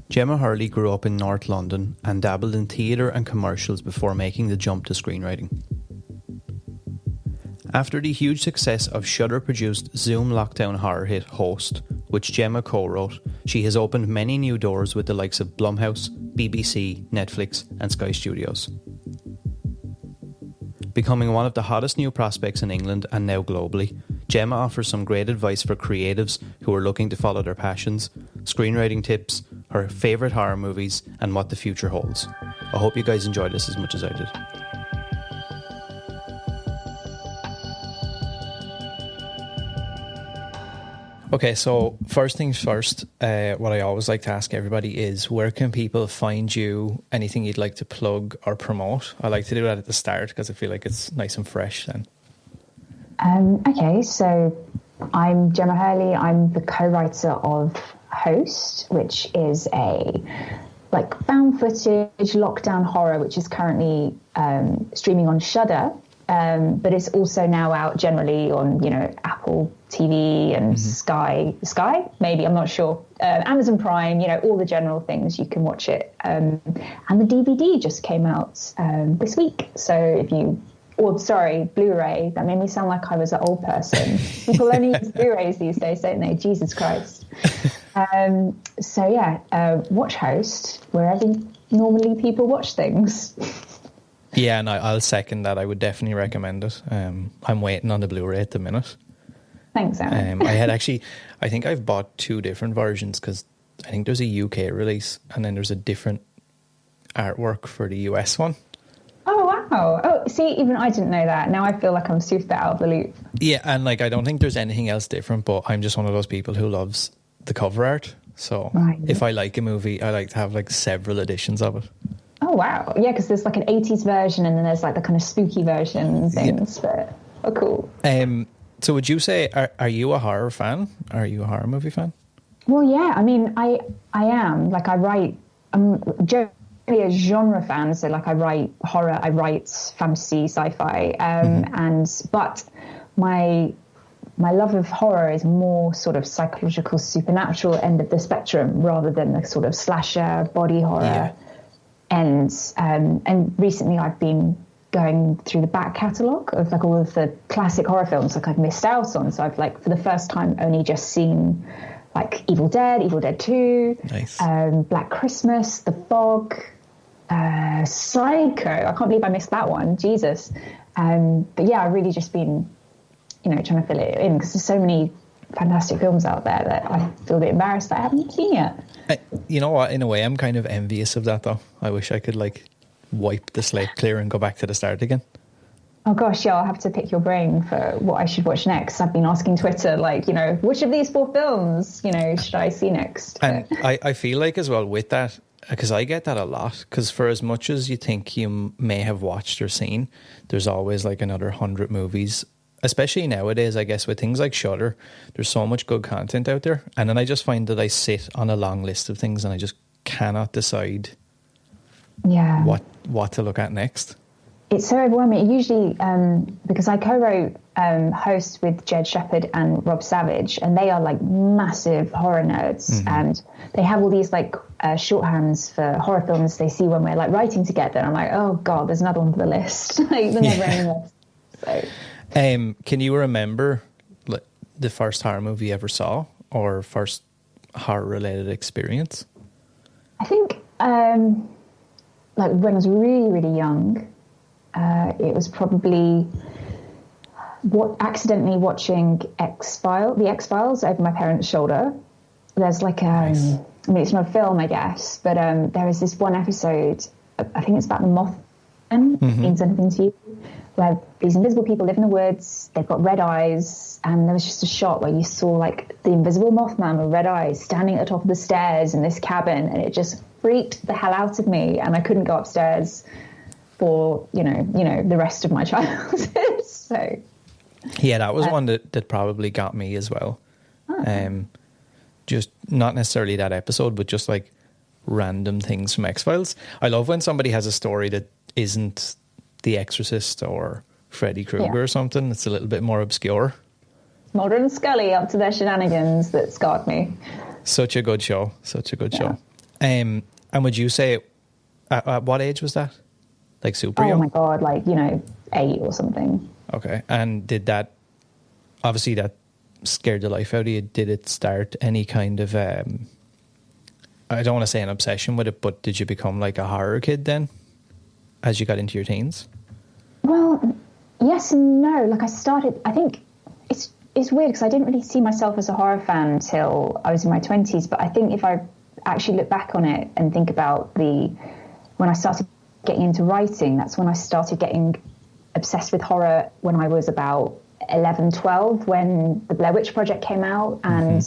Gemma Hurley grew up in North London and dabbled in theatre and commercials before making the jump to screenwriting. After the huge success of Shudder-produced Zoom lockdown horror hit Host, which Gemma co-wrote, she has opened many new doors with the likes of Blumhouse, BBC, Netflix and Sky Studios. Becoming one of the hottest new prospects in England and now globally, Gemma offers some great advice for creatives who are looking to follow their passions, screenwriting tips, her favourite horror movies and what the future holds. I hope you guys enjoyed this as much as I did. Okay, so first things first, what I always like to ask everybody is, where can people find you? Anything you'd like to plug or promote? I like to do that at the start because I feel like it's nice and fresh then. Okay, so I'm Gemma Hurley. I'm the co-writer of Host, which is a found footage lockdown horror, which is currently streaming on Shudder. But it's also now out generally on, Apple TV and Sky, maybe, I'm not sure. Amazon Prime, all the general things, you can watch it. And the DVD just came out this week. So Blu-ray, that made me sound like I was an old person. People only use Blu-rays these days, don't they? Jesus Christ. Watch Host wherever normally people watch things. Yeah, and I'll second that. I would definitely recommend it. I'm waiting on the Blu-ray at the minute. Thanks, Aaron. I think I've bought two different versions because I think there's a UK release and then there's a different artwork for the US one. Oh, wow. Oh, see, even I didn't know that. Now I feel like I'm super out of the loop. Yeah, and I don't think there's anything else different, but I'm just one of those people who loves the cover art. So If I like a movie, I like to have several editions of it. Oh, wow. Yeah, because there's an 80s version and then there's the kind of spooky version and things. Yeah. But, cool. So would you say, are you a horror fan? Are you a horror movie fan? Well, yeah. I mean, I am. I'm generally a genre fan. So, I write horror, I write fantasy, sci-fi. But my love of horror is more sort of psychological, supernatural end of the spectrum rather than the sort of slasher, body horror. Yeah. And recently I've been going through the back catalogue of all of the classic horror films I've missed out on. So I've for the first time only just seen Evil Dead 2, nice. Black Christmas, The Fog, Psycho. I can't believe I missed that one. Jesus. But yeah, I've really just been, trying to fill it in because there's so many fantastic films out there that I feel a bit embarrassed that I haven't seen yet. You know what? In a way, I'm kind of envious of that, though. I wish I could wipe the slate clear and go back to the start again. Oh gosh, yeah, I'll have to pick your brain for what I should watch next. I've been asking Twitter, which of these 4 films, should I see next? And I feel as well with that, because I get that a lot, because for as much as you think you may have watched or seen, there's always another 100 movies. Especially nowadays, I guess, with things like Shudder, there's so much good content out there. And then I just find that I sit on a long list of things and I just cannot decide what to look at next. It's so overwhelming. Usually, because I co-wrote Host with Jed Shepherd and Rob Savage, and they are massive horror nerds. And they have all these shorthands for horror films they see when we're writing together. And I'm like, oh God, there's another one for the list. The never-ending list. So... can you remember the first horror movie you ever saw or first horror-related experience? I think when I was really, really young, it was probably accidentally watching the X-Files over my parents' shoulder. There's nice. It's not a film, I guess, but there is this one episode, I think it's about the Mothman, means anything to you, where these invisible people live in the woods, they've got red eyes, and there was just a shot where you saw the invisible Mothman with red eyes standing at the top of the stairs in this cabin, and it just freaked the hell out of me, and I couldn't go upstairs for, the rest of my childhood. So yeah, that was one that probably got me as well. Just not necessarily that episode, but just random things from X-Files. I love when somebody has a story that isn't The Exorcist or Freddy Krueger or something. It's a little bit more obscure. Mulder and Scully up to their shenanigans that scarred me. Such a good show. And would you say, at what age was that? Like super young? Oh my God, like, 8 or something. Okay. And did that, obviously that scared the life out of you. Did it start any kind of, I don't want to say an obsession with it, but did you become like a horror kid then as you got into your teens? Well, yes and no. Like I think it's weird because I didn't really see myself as a horror fan till I was in my 20s. But I think if I actually look back on it and think about when I started getting into writing, that's when I started getting obsessed with horror when I was about 11, 12, when the Blair Witch Project came out and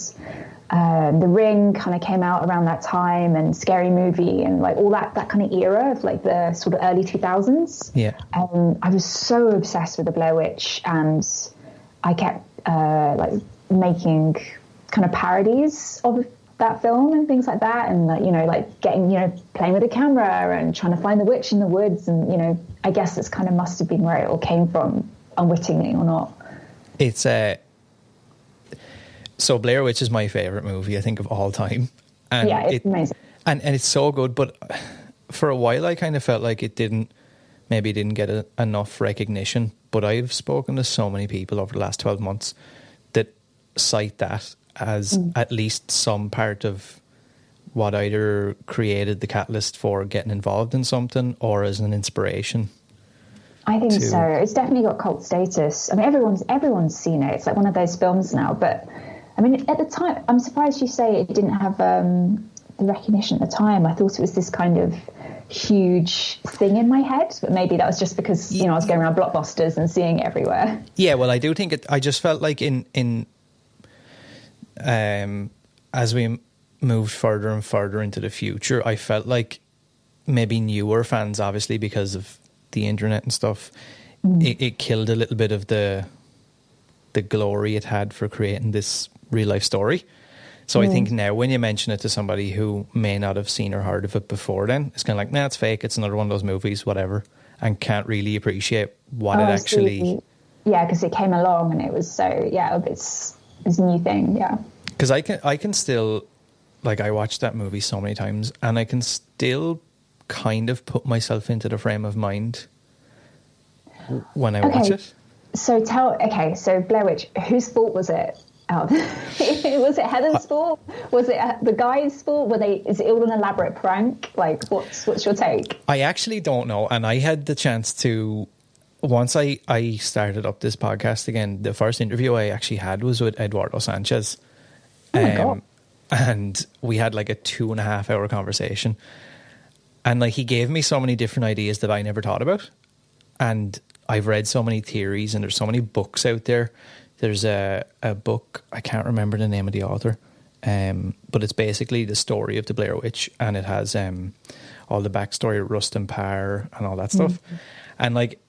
The Ring kind of came out around that time, and Scary Movie and like all that kind of era of like the sort of early 2000s. Yeah. I was so obsessed with the Blair Witch, and I kept like making kind of parodies of that film and things like that, and like getting playing with the camera and trying to find the witch in the woods, and I guess it's kind of must have been where it all came from, unwittingly or not. It's so Blair Witch is my favorite movie, I think, of all time. And yeah, it's amazing. And it's so good, but for a while I kind of felt like it didn't get enough recognition. But I've spoken to so many people over the last 12 months that cite that as at least some part of what either created the catalyst for getting involved in something or as an inspiration. I think so. It's definitely got cult status. I mean, everyone's seen it. It's like one of those films now. But I mean, at the time, I'm surprised you say it didn't have the recognition at the time. I thought it was this kind of huge thing in my head, but maybe that was just because I was going around blockbusters and seeing it everywhere. Yeah, well, I do think it. I just felt like in as we moved further and further into the future, I felt like maybe newer fans, obviously because of the internet and stuff, it killed a little bit of the glory it had for creating this real life story. So I think now when you mention it to somebody who may not have seen or heard of it before, then it's kind of like, nah, it's fake. It's another one of those movies, whatever, and can't really appreciate what it actually. Yeah, because it came along and it was it's a new thing. Yeah. Because I can still, like, I watched that movie so many times, and I can still kind of put myself into the frame of mind when I watch it. So so Blair Witch, whose fault was it? Was it Heather's fault? Was it the guy's fault? Is it all an elaborate prank? Like, what's your take? I actually don't know, and I had the chance to. Once I started up this podcast again, the first interview I actually had was with Eduardo Sanchez. Oh my God. And we had like a 2.5 hour conversation. And like he gave me so many different ideas that I never thought about. And I've read so many theories, and there's so many books out there. There's a book, I can't remember the name of the author, but it's basically the story of the Blair Witch, and it has all the backstory of Rustin Parr and all that stuff. And like,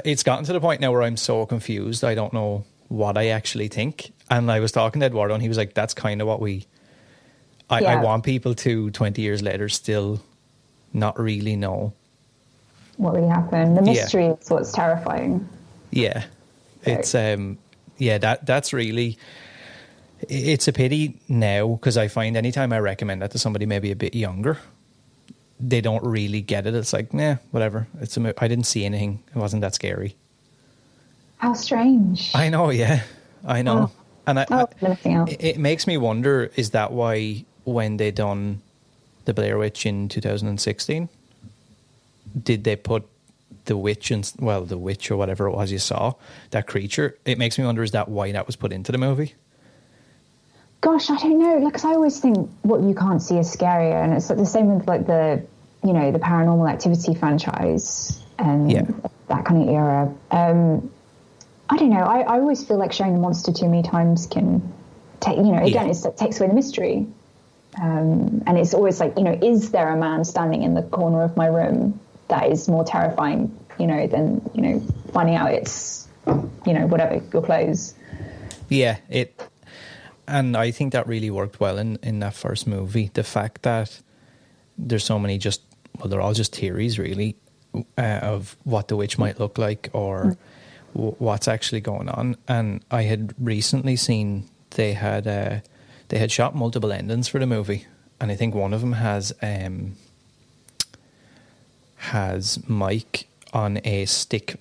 it's gotten to the point now where I'm so confused, I don't know what I actually think. And I was talking to Eduardo, and he was like, that's kind of what I want people to 20 years later still not really know what really happened. The mystery is what's terrifying. Yeah. It's that's really, it's a pity now, because I find anytime I recommend that to somebody maybe a bit younger, they don't really get it. It's like, nah, whatever. I didn't see anything. It wasn't that scary. How strange. I know, yeah. I know. And it makes me wonder, is that why when they done the Blair Witch in 2016, did they put the witch the witch or whatever it was you saw, that creature? It makes me wonder, is that why that was put into the movie? Gosh, I don't know. Like, 'cause I always think what you can't see is scarier, and it's like the same with like the the Paranormal Activity franchise and that kind of era. I don't know. I always feel like showing the monster too many times can take, it takes away the mystery. And it's always like, is there a man standing in the corner of my room? That is more terrifying, than, finding out it's, whatever, your clothes. Yeah, and I think that really worked well in that first movie. The fact that there's so many they're all just theories, really, of what the witch might look like or what's actually going on. And I had recently seen they had shot multiple endings for the movie, and I think one of them has Mike on a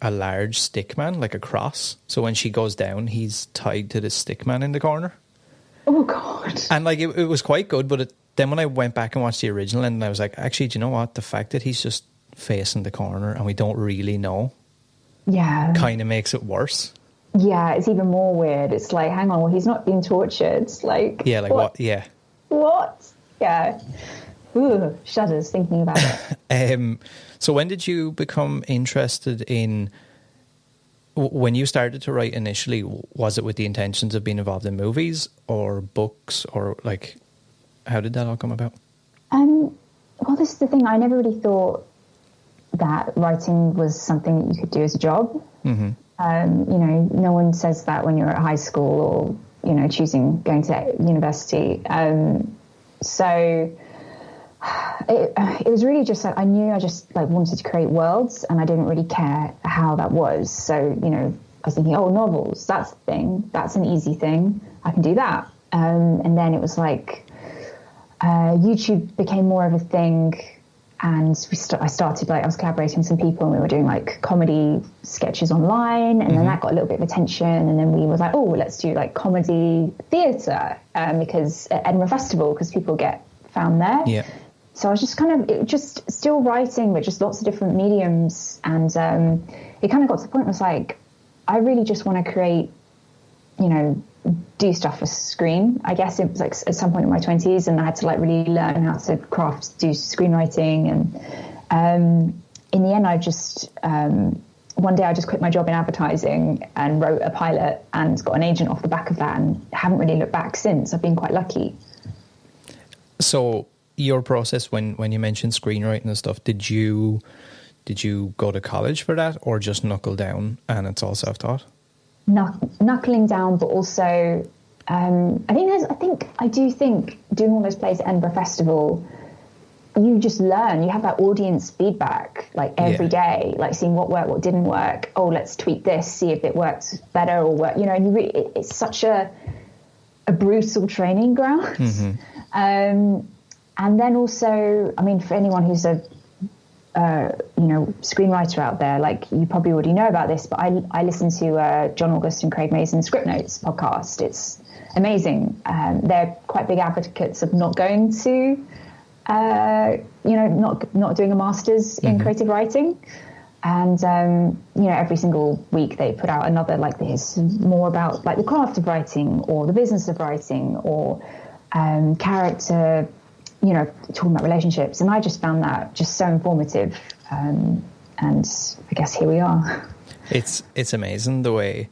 large stick man, like a cross. So when she goes down, he's tied to the stick man in the corner. Oh God! And like it was quite good, but then when I went back and watched the original, and I was like, actually, do you know what? The fact that he's just facing the corner and we don't really know, kind of makes it worse. Yeah, it's even more weird. It's like, hang on, well, he's not being tortured. Like, yeah, like what? Yeah, what? Yeah. Ooh, shudders thinking about it. So when did you become interested in, when you started to write initially, was it with the intentions of being involved in movies or books, or like, how did that all come about? Well, this is the thing. I never really thought that writing was something that you could do as a job. Mm-hmm. No one says that when you're at high school or, choosing going to university. So it was really just like, I knew I just like wanted to create worlds, and I didn't really care how that was. So, I was thinking, novels, that's the thing. That's an easy thing. I can do that. And then it was like, YouTube became more of a thing. And I started, I was collaborating with some people, and we were doing like comedy sketches online, and then that got a little bit of attention, and then we were like, let's do like comedy theatre because at Edinburgh Festival, because people get found there. Yeah. So I was just still writing, but just lots of different mediums, and it kind of got to the point where it's like, I really just want to create, do stuff for screen. I guess it was like at some point in my 20s, and I had to like really learn how to do screenwriting. And in the end, I just one day I just quit my job in advertising and wrote a pilot and got an agent off the back of that, and haven't really looked back since. I've been quite lucky. So your process, when you mentioned screenwriting and stuff, did you go to college for that, or just knuckle down and it's all self-taught? Knuckling down, but also I do think doing all those plays at Edinburgh Festival, you just learn. You have that audience feedback like every day, like seeing what worked, what didn't work. Let's tweak this, see if it works better or work. And it's such a brutal training ground. Mm-hmm. And then also, for anyone who's a screenwriter out there, like you probably already know about this, but I listen to John August and Craig Mazin Script Notes podcast. It's amazing. They're quite big advocates of not going to, not doing a master's in creative writing. And, every single week they put out another like this, more about like the craft of writing or the business of writing or character, talking about relationships. And I just found that just so informative. And I guess here we are. It's amazing the way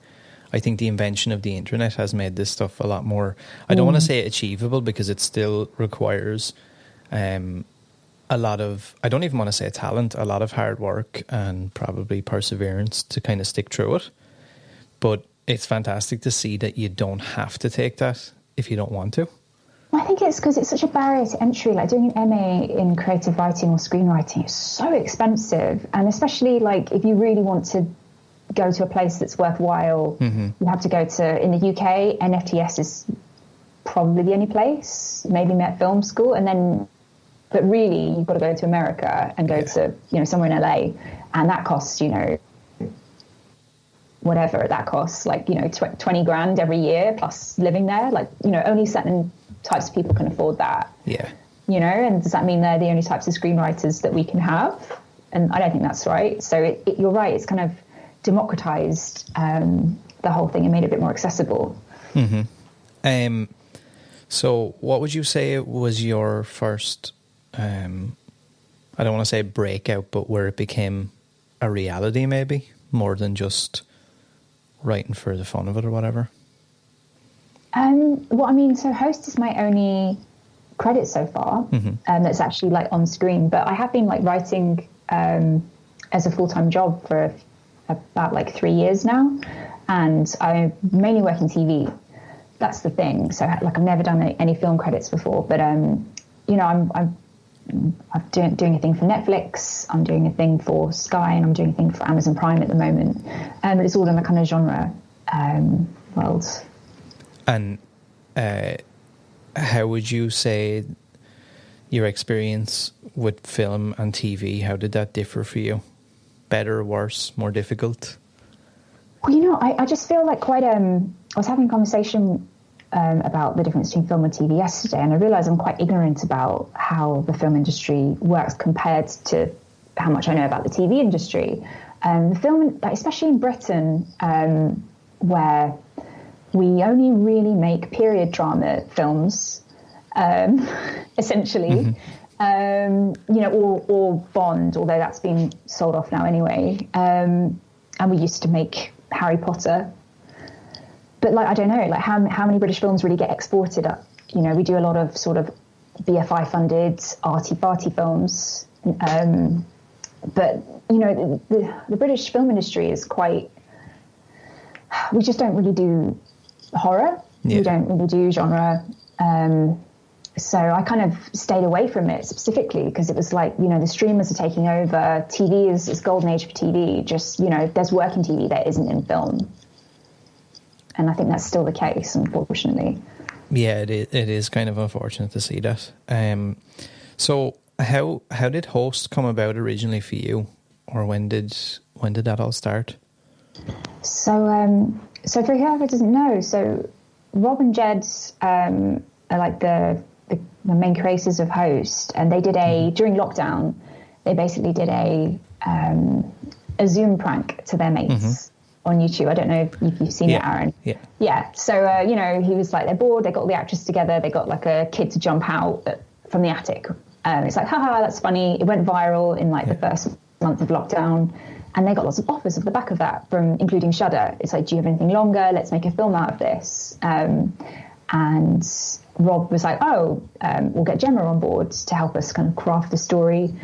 I think the invention of the internet has made this stuff a lot more, I don't want to say achievable, because it still requires a lot of, I don't even want to say talent, a lot of hard work and probably perseverance to kind of stick through it. But it's fantastic to see that you don't have to take that if you don't want to. I think it's because it's such a barrier to entry. Like doing an MA in creative writing or screenwriting is so expensive. And especially like if you really want to go to a place that's worthwhile, you have to go to, in the UK, NFTS is probably the only place, maybe Met Film School. And then, but really you've got to go to America and go to, somewhere in LA. And that costs, whatever that costs, like, 20 grand every year plus living there. Like, only certain types of people can afford that. Yeah. And does that mean they're the only types of screenwriters that we can have? And I don't think that's right. So you're right. It's kind of democratized the whole thing and made it a bit more accessible. Mm-hmm. So what would you say was your first, I don't want to say breakout, but where it became a reality maybe, more than just writing for the fun of it or whatever? So Host is my only credit so far, that's actually like on screen, but I have been like writing as a full-time job for about like 3 years now, and I mainly work in TV. That's the thing. So like I've never done any film credits before, but I'm doing a thing for Netflix, I'm doing a thing for Sky, and I'm doing a thing for Amazon Prime at the moment. But it's all in the kind of genre world. And how would you say your experience with film and TV, how did that differ for you? Better, worse, more difficult? Well, I just feel like quite... I was having a conversation about the difference between film and TV yesterday, and I realised I'm quite ignorant about how the film industry works compared to how much I know about the TV industry. The film, especially in Britain, where we only really make period drama films, essentially, or Bond, although that's been sold off now anyway. And we used to make Harry Potter. But I don't know, how many British films really get exported up? We do a lot of sort of BFI funded arty-farty films. But the British film industry is quite... We just don't really do horror. Yeah. We don't really do genre. So I kind of stayed away from it specifically because it was the streamers are taking over. TV is golden age for TV. Just, there's work in TV that isn't in film. And I think that's still the case, unfortunately. Yeah, it is kind of unfortunate to see that. So how did Host come about originally for you? Or when did that all start? So for whoever doesn't know, so Rob and Jed are like the main creators of Host, and they did during lockdown, they basically did a Zoom prank to their mates on YouTube. I don't know if you've seen it, Aaron. Yeah. So he was like, they're bored, they got all the actors together, they got like a kid to jump out from the attic. It's like, haha, that's funny. It went viral in the first month of lockdown, and they got lots of offers off the back of that, from including Shudder. It's like, do you have anything longer? Let's make a film out of this. And Rob was like, we'll get Gemma on board to help us kind of craft the story,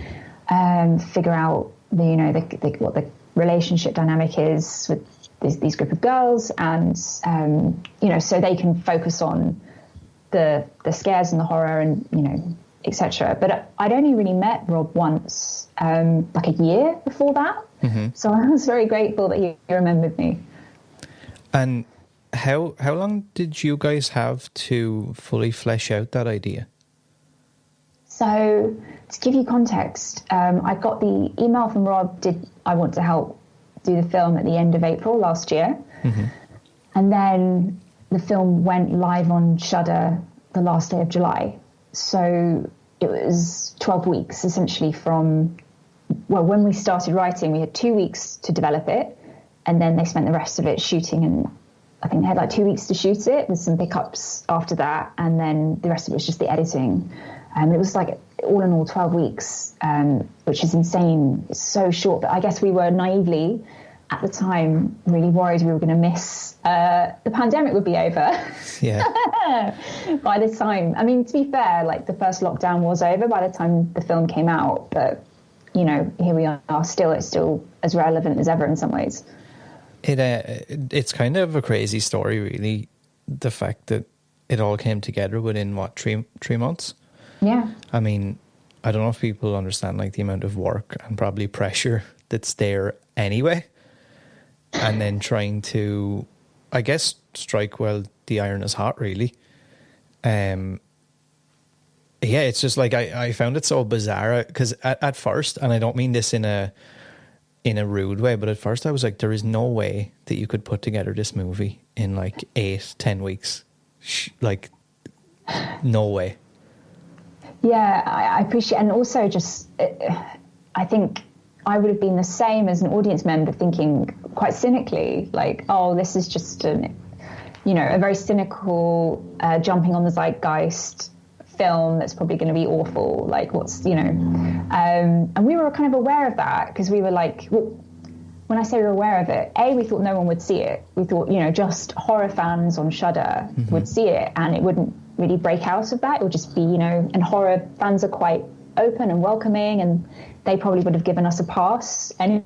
figure out what the relationship dynamic is with these group of girls, and so they can focus on the scares and the horror and etc. But I'd only really met Rob once, like a year before that. So I was very grateful that he remembered me. And how long did you guys have to fully flesh out that idea? So to give you context, I got the email from Rob, did I want to help do the film at the end of April last year. And then the film went live on Shudder the last day of July. So it was 12 weeks essentially from, when we started writing, we had 2 weeks to develop it, and then they spent the rest of it shooting, and I think they had 2 weeks to shoot it with some pickups after that, and then the rest of it was just the editing. And it was all in all 12 weeks, which is insane. It's so short, but I guess we were naively at the time really worried we were going to miss the pandemic would be over. Yeah. By this time, I mean, to be fair, the first lockdown was over by the time the film came out, but here we are still. It's still as relevant as ever in some ways. It's kind of a crazy story, really. The fact that it all came together within 3 months. Yeah. I mean, I don't know if people understand the amount of work and probably pressure that's there anyway. And then trying to, I guess, strike while the iron is hot, really. It's just I found it so bizarre because at first, and I don't mean this in a rude way, but at first I was like, there is no way that you could put together this movie in 8-10 weeks. No way. Yeah, I appreciate, and also just, I think I would have been the same as an audience member, thinking quite cynically, this is just a very cynical, jumping on the zeitgeist film that's probably going to be awful. And we were kind of aware of that because we were when I say we were aware of it, we thought no one would see it. We thought, just horror fans on Shudder would see it, and it wouldn't really break out of that. It would just be, and horror fans are quite open and welcoming, and they probably would have given us a pass anyway,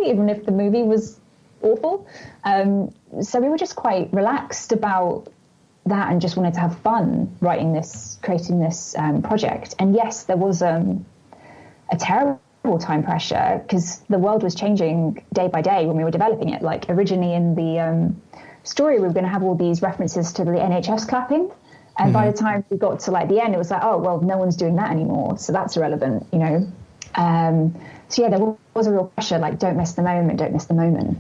even if the movie was awful. So we were just quite relaxed about that and just wanted to have fun creating this project. And yes, there was a terrible time pressure because the world was changing day by day when we were developing it. Originally in the story, we were going to have all these references to the NHS clapping, And by the time we got to like the end, it was like, oh, well, no one's doing that anymore. So that's irrelevant, you know? So yeah, there was a real pressure, like, don't miss the moment, don't miss the moment.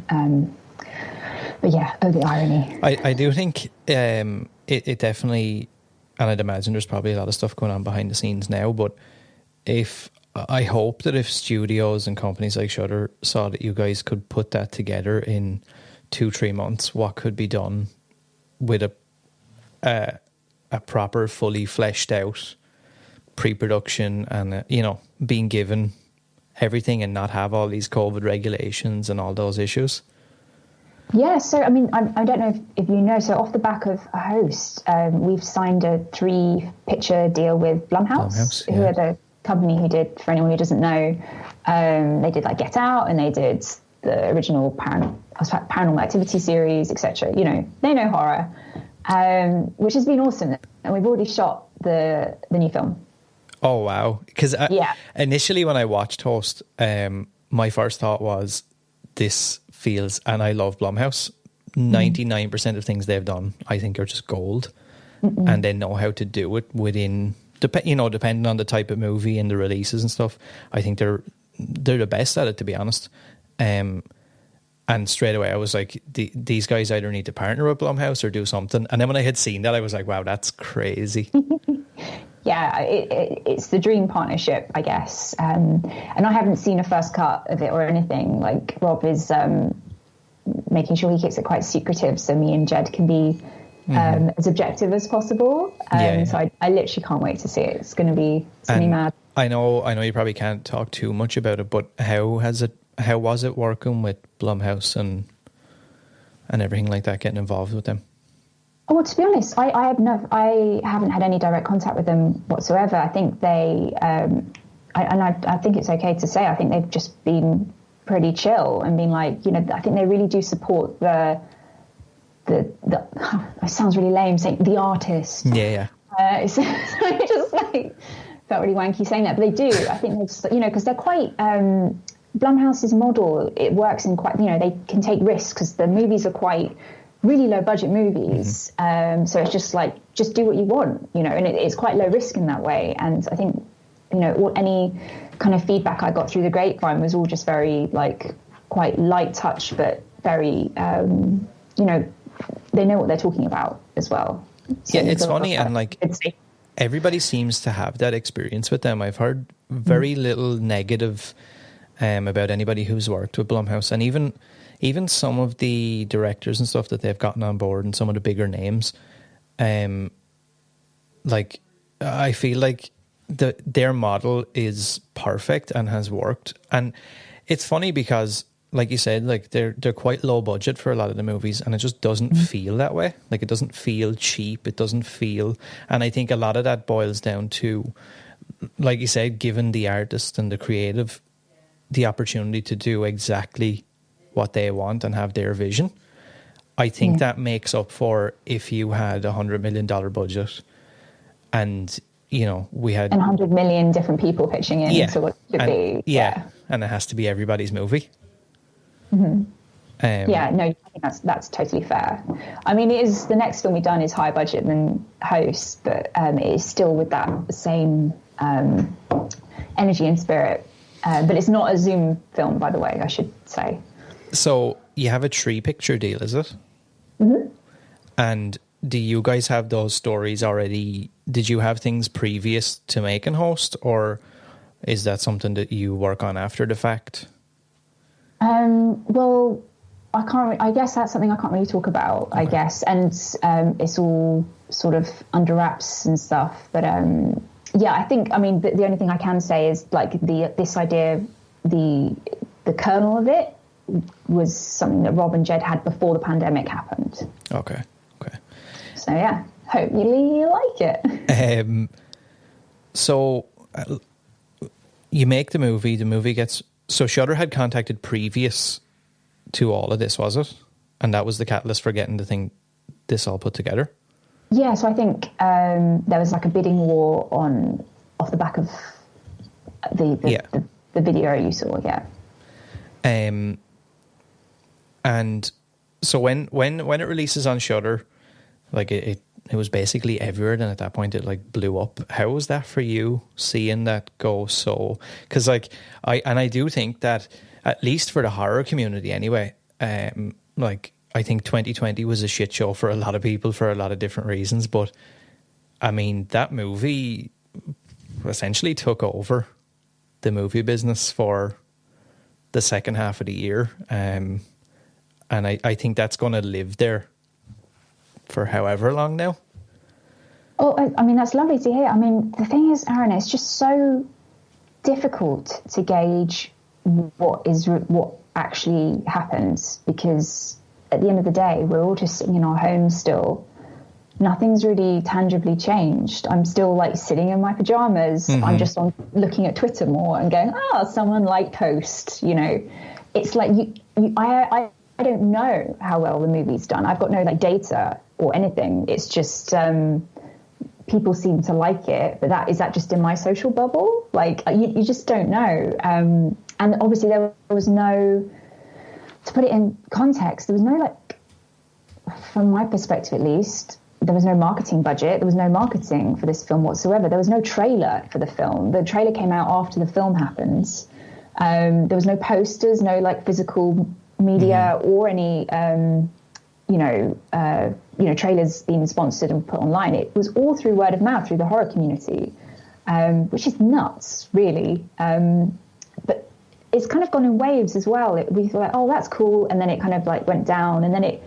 But yeah, oh, the irony. I do think it definitely, and I'd imagine there's probably a lot of stuff going on behind the scenes now, but I hope that if studios and companies like Shudder saw that you guys could put that together in 2-3 months, what could be done with a proper, fully fleshed out pre-production and, you know, being given everything and not have all these COVID regulations and all those issues. Yeah, so I mean, I don't know if you know, so off the back of a host, we've signed a 3-picture deal with Blumhouse, who are the company who did, for anyone who doesn't know, they did like Get Out, and they did the original Paranormal Activity series, etc. You know, they know horror, which has been awesome. And we've already shot the new film. Oh, wow. Because initially when I watched Host, my first thought was, this feels, and I love Blumhouse, 99% of things they've done I think are just gold. And they know how to do it within, you know, depending on the type of movie and the releases and stuff. I think they're the best at it, to be honest. And straight away I was like, these guys either need to partner with Blumhouse or do something. And then when I had seen that, I was like, wow, that's crazy. Yeah, it's the dream partnership, I guess. And I haven't seen a first cut of it or anything. Like, Rob is making sure he keeps it quite secretive so me and Jed can be as objective as possible. So I literally can't wait to see it. It's going to be mad. I know you probably can't talk too much about it, but how was it working with Blumhouse and everything like that, getting involved with them? Oh, well, to be honest, I haven't had any direct contact with them whatsoever. I think they, I think it's okay to say, I think they've just been pretty chill and been like, you know, I think they really do support the it sounds really lame saying the artist. Yeah. So I just like felt really wanky saying that, but they do. I think they just, you know, because they're quite, Blumhouse's model, it works in quite, you know, they can take risks because the movies are quite really low budget movies. So it's just like, just do what you want, you know, and it's quite low risk in that way. And I think, you know, any kind of feedback I got through the grapevine was all just very like quite light touch, but very, you know, they know what they're talking about as well. So yeah, it's funny. And like everybody seems to have that experience with them. I've heard very little negative about anybody who's worked with Blumhouse, and even some of the directors and stuff that they've gotten on board and some of the bigger names, like I feel like their model is perfect and has worked. And it's funny because, like you said, like they're quite low budget for a lot of the movies, and it just doesn't feel that way. Like it doesn't feel cheap. It doesn't feel, and I think a lot of that boils down to, like you said, giving the artist and the creative the opportunity to do exactly what they want and have their vision. I think that makes up for if you had $100 million budget and, you know, we had... And 100 million different people pitching in to what it should be. Yeah, and it has to be everybody's movie. No, I think that's totally fair. I mean, it is, the next film we've done is higher budget than Host, but it is still with that same energy and spirit. But it's not a Zoom film, by the way, I should say. So you have a 3-picture deal, is it? And do you guys have those stories already? Did you have things previous to making Host, or is that something that you work on after the fact? Well, I guess that's something I can't really talk about, okay. I guess. And it's all sort of under wraps and stuff. But yeah, I think, I mean, the only thing I can say is like this idea, the kernel of it was something that Rob and Jed had before the pandemic happened. Okay. So yeah, hopefully you like it. So you make the movie gets, so Shudder had contacted previous to all of this, was it? And that was the catalyst for getting this all put together? Yeah, so I think there was like a bidding war off the back of the video you saw, yeah. And so when it releases on Shudder, like it it was basically everywhere. And at that point, it like blew up. How was that for you, seeing that go so? Because like I do think that, at least for the horror community anyway, like I think 2020 was a shit show for a lot of people for a lot of different reasons. But I mean, that movie essentially took over the movie business for the second half of the year. And I think that's going to live there for however long now. Oh, I mean, that's lovely to hear. I mean, the thing is, Aaron, it's just so difficult to gauge what actually happens, because at the end of the day, we're all just sitting in our homes still. Nothing's really tangibly changed. I'm still like sitting in my pajamas. Mm-hmm. I'm just looking at Twitter more and going, someone liked Host. You know, it's like I don't know how well the movie's done. I've got no like data or anything. It's just people seem to like it, but is that just in my social bubble? Like you just don't know. And obviously there was no, to put it in context, there was no, like, from my perspective at least, there was no marketing budget. There was no marketing for this film whatsoever. There was no trailer for the film. The trailer came out after the film happens. There was no posters, no like physical media or any, trailers being sponsored and put online. It was all through word of mouth, through the horror community, which is nuts, really. But it's kind of gone in waves as well. We thought, oh, that's cool. And then it kind of like went down, and then it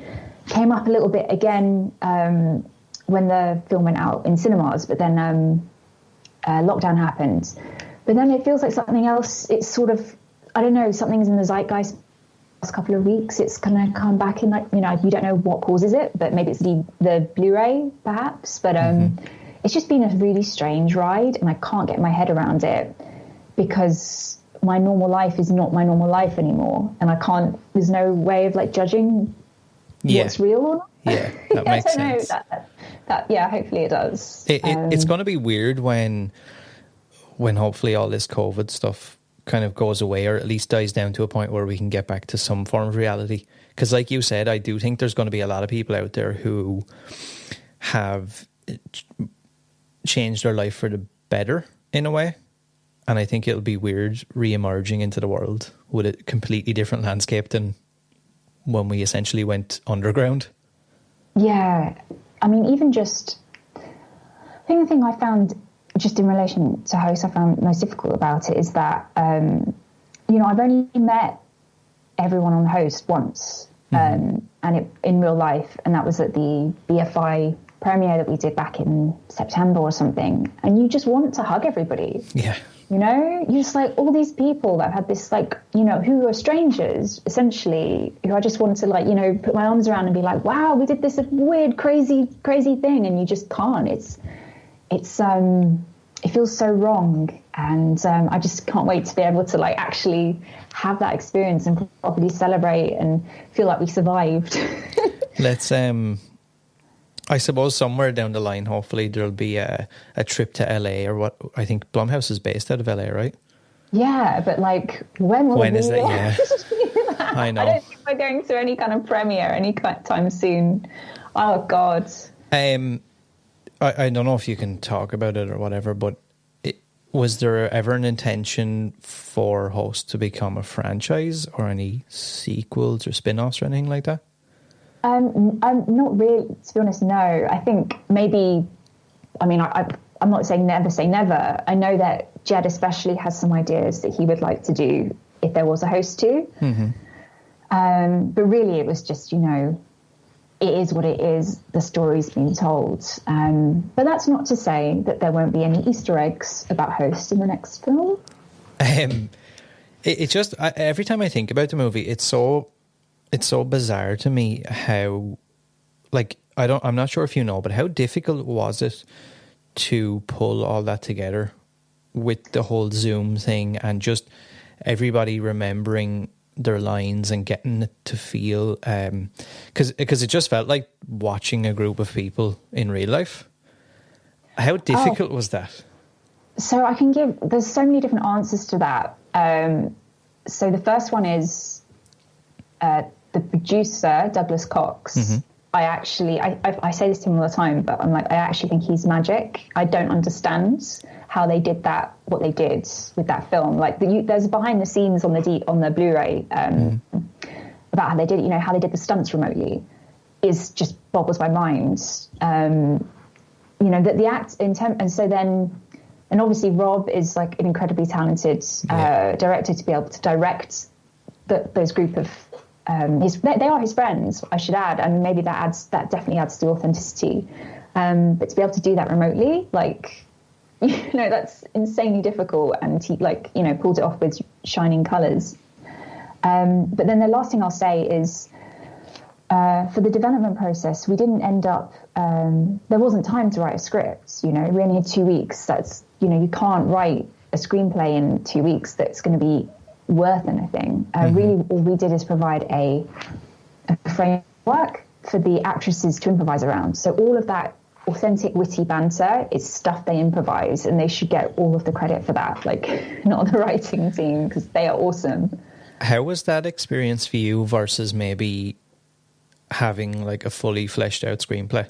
came up a little bit again when the film went out in cinemas, but then lockdown happened. But then it feels like something else. It's sort of, I don't know, something's in the zeitgeist last couple of weeks. It's going to come back in, like, you don't know what causes it, but maybe it's the Blu-ray perhaps. But it's just been a really strange ride, and I can't get my head around it because my normal life is not my normal life anymore, and there's no way of like judging what's real or not. Yeah, that makes sense. Hopefully it does. It's going to be weird when hopefully all this COVID stuff kind of goes away, or at least dies down to a point where we can get back to some form of reality. Because like you said, I do think there's going to be a lot of people out there who have changed their life for the better in a way. And I think it'll be weird re-emerging into the world with a completely different landscape than when we essentially went underground. Yeah. I mean, even just, I think the thing I found just in relation to Host, I found most difficult about it is that, I've only met everyone on Host once, and in real life, and that was at the BFI premiere that we did back in September or something. And you just want to hug everybody. Yeah. You're just like, all these people that had this, like, who are strangers, essentially, who I just wanted to, like, put my arms around and be like, wow, we did this weird, crazy thing. And you just can't. It feels so wrong. And I just can't wait to be able to, like, actually have that experience and properly celebrate and feel like we survived. Let's, I suppose somewhere down the line, hopefully there'll be a trip to LA, or what. I think Blumhouse is based out of LA, right? Yeah, but like, when is it? Yeah. I know. I don't think we're going to any kind of premiere anytime soon. Oh God. I don't know if you can talk about it or whatever, but was there ever an intention for Host to become a franchise, or any sequels or spin-offs or anything like that? I'm not really, to be honest, no. I think maybe, I'm not saying never say never. I know that Jed especially has some ideas that he would like to do if there was a Host 2. Mm-hmm. But really it was just, it is what it is. The story's been told. But that's not to say that there won't be any Easter eggs about Host in the next film. It just, every time I think about the movie, it's so bizarre to me how, like, I'm not sure if you know, but how difficult was it to pull all that together with the whole Zoom thing and just everybody remembering their lines and getting it to feel, because it just felt like watching a group of people in real life. How difficult was that? So there's so many different answers to that. So the first one is, the producer, Douglas Cox, I say this to him all the time, but I'm like, I actually think he's magic. I don't understand how they did that, what they did with that film. Like there's behind the scenes on the Blu-ray about how they did it, how they did the stunts remotely is just boggles my mind. That the act and obviously Rob is like an incredibly talented director to be able to direct those group of they are his friends, I should add, and maybe that definitely adds to the authenticity. But to be able to do that remotely, like, that's insanely difficult, and he pulled it off with shining colours. But then the last thing I'll say is, for the development process, we didn't end up. There wasn't time to write a script. We only had 2 weeks. That's you can't write a screenplay in 2 weeks that's going to be worth anything. Really, all we did is provide a framework for the actresses to improvise around. So all of that authentic, witty banter is stuff they improvise, and they should get all of the credit for that. Like, not the writing team, because they are awesome. How was that experience for you versus maybe having like a fully fleshed out screenplay?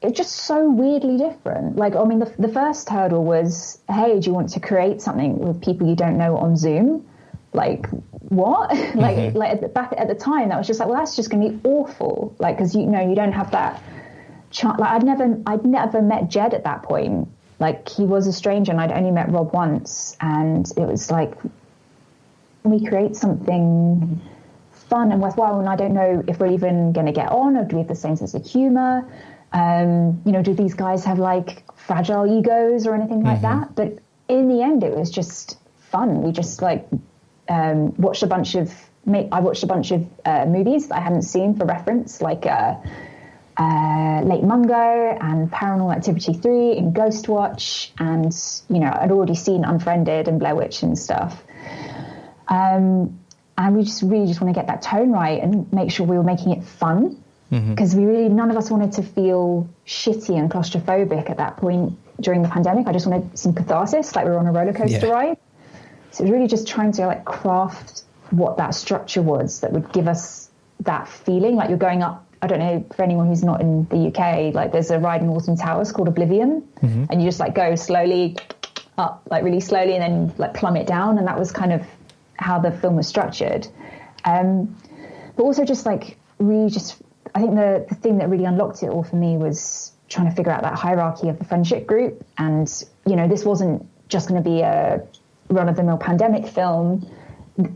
It was just so weirdly different. Like, the first hurdle was, hey, do you want to create something with people you don't know on Zoom? Like, what? Back at the time, that was just like, well, that's just going to be awful. Like, because you don't have that chance. Like, I'd never met Jed at that point. Like, he was a stranger, and I'd only met Rob once, and it was like, can we create something fun and worthwhile? And I don't know if we're even going to get on, or do we have the same sense of humour? Do these guys have like fragile egos or anything like that? But in the end, it was just fun. We just watched a bunch of movies that I hadn't seen for reference, like Lake Mungo and Paranormal Activity 3 and Ghostwatch, and I'd already seen Unfriended and Blair Witch and stuff. And we just really want to get that tone right and make sure we were making it fun. Because none of us wanted to feel shitty and claustrophobic at that point during the pandemic. I just wanted some catharsis, like we were on a roller coaster ride. So it was really just trying to craft what that structure was that would give us that feeling. Like you're going up, I don't know, for anyone who's not in the UK, like there's a ride in Alton Towers called Oblivion, and you just go slowly up, like really slowly, and then plummet down. And that was kind of how the film was structured. But also I think the thing that really unlocked it all for me was trying to figure out that hierarchy of the friendship group. And, this wasn't just going to be a run-of-the-mill pandemic film.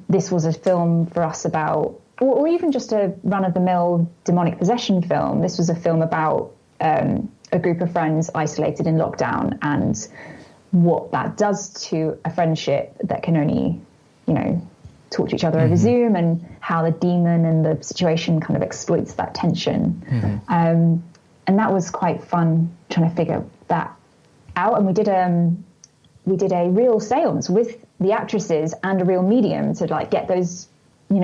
This was a film for us about, or even just a run-of-the-mill demonic possession film. This was a film about a group of friends isolated in lockdown and what that does to a friendship that can only, talk to each other over Zoom, and how the demon and the situation kind of exploits that tension. And that was quite fun trying to figure that out. And we did a real seance with the actresses and a real medium to get those,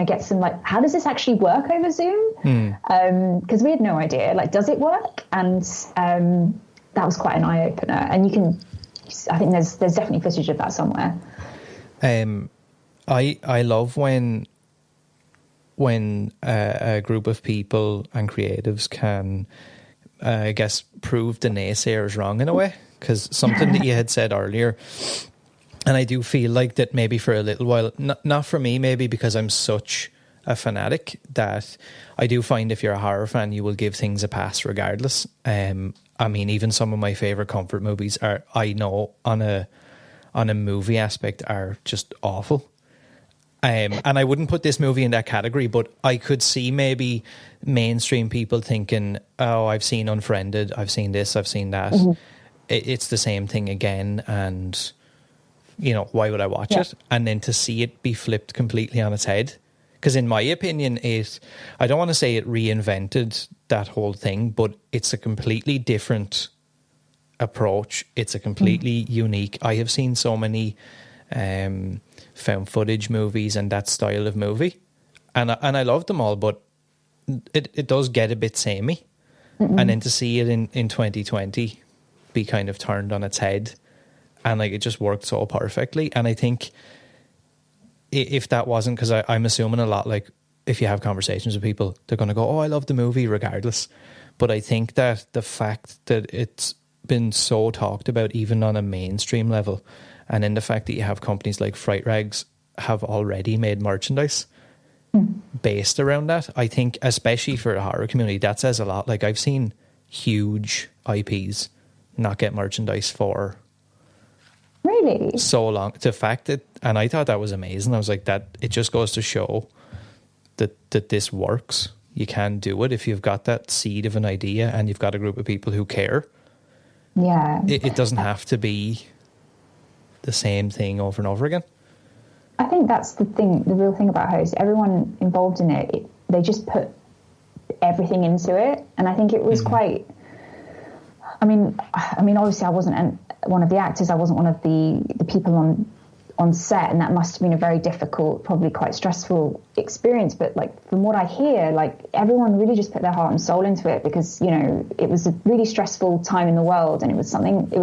get some how does this actually work over Zoom? Because we had no idea, does it work? And that was quite an eye opener. And I think there's definitely footage of that somewhere. I love when a group of people and creatives can, I guess, prove the naysayers wrong in a way. Because something that you had said earlier, and I do feel like that maybe for a little while, not for me, maybe because I'm such a fanatic, that I do find if you're a horror fan, you will give things a pass regardless. Even some of my favourite comfort movies I know on a movie aspect are just awful. And I wouldn't put this movie in that category, but I could see maybe mainstream people thinking, oh, I've seen Unfriended, I've seen this, I've seen that. It's the same thing again, and, why would I watch it? And then to see it be flipped completely on its head. Because in my opinion, I don't want to say it reinvented that whole thing, but it's a completely different approach. It's a completely unique. I have seen so many found footage movies and that style of movie, and I love them all, but it does get a bit samey. And then to see it in 2020 be kind of turned on its head, and it just worked so perfectly. And I think if that wasn't, because I'm assuming a lot, if you have conversations with people, they're going to go, oh, I love the movie regardless. But I think that the fact that it's been so talked about, even on a mainstream level, and in the fact that you have companies like Fright Rags have already made merchandise based around that, I think, especially for the horror community, that says a lot. Like, I've seen huge IPs not get merchandise for really so long. The fact that, and I thought that was amazing. I was like, that it just goes to show that this works. You can do it if you've got that seed of an idea and you've got a group of people who care. Yeah. It doesn't have to be the same thing over and over again. I think that's the real thing about Host. Everyone involved in it, they just put everything into it. And I think it was quite, I mean, obviously I wasn't one of the actors. I wasn't one of the people on set, and that must have been a very difficult, probably quite stressful experience. But like, from what I hear, like, everyone really just put their heart and soul into it, because, you know, it was a really stressful time in the world, and it was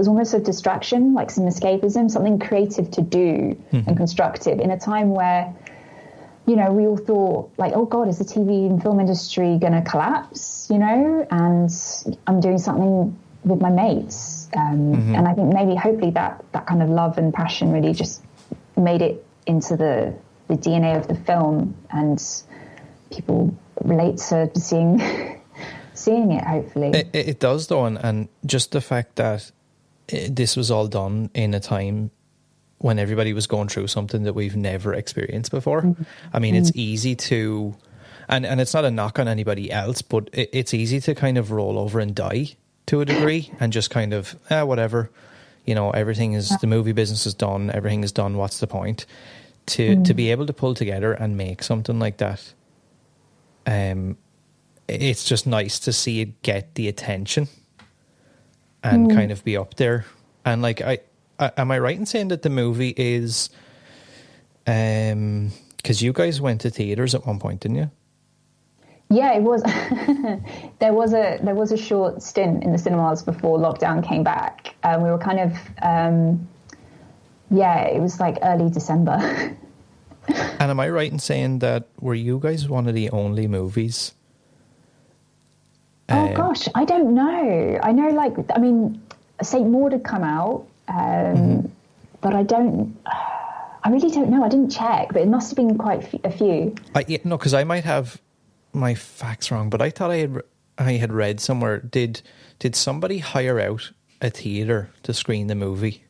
almost a distraction, like some escapism, something creative to do and constructive in a time where, you know, we all thought like, oh God, is the TV and film industry going to collapse, you know? And I'm doing something with my mates. And I think hopefully that kind of love and passion really just made it into the DNA of the film, and people relate to seeing it, hopefully. It does, though, and just the fact that this was all done in a time when everybody was going through something that we've never experienced before. I mean, it's easy to, and it's not a knock on anybody else, but it's easy to kind of roll over and die to a degree and just kind of, whatever. You know, everything is, the movie business is done, everything is done, what's the point? To be able to pull together and make something like that, it's just nice to see it get the attention and kind of be up there. And like, am I right in saying that the movie is, because you guys went to theatres at one point, didn't you? Yeah, it was. There was a short stint in the cinemas before lockdown came back. We were kind of, it was like early December. And am I right in saying that were you guys one of the only movies? Oh gosh, I don't know. I know, like, I mean, Saint Maud had come out, but I really don't know. I didn't check, but it must have been quite a few. No, because I might have my facts wrong, but I thought I had read somewhere, did somebody hire out a theatre to screen the movie?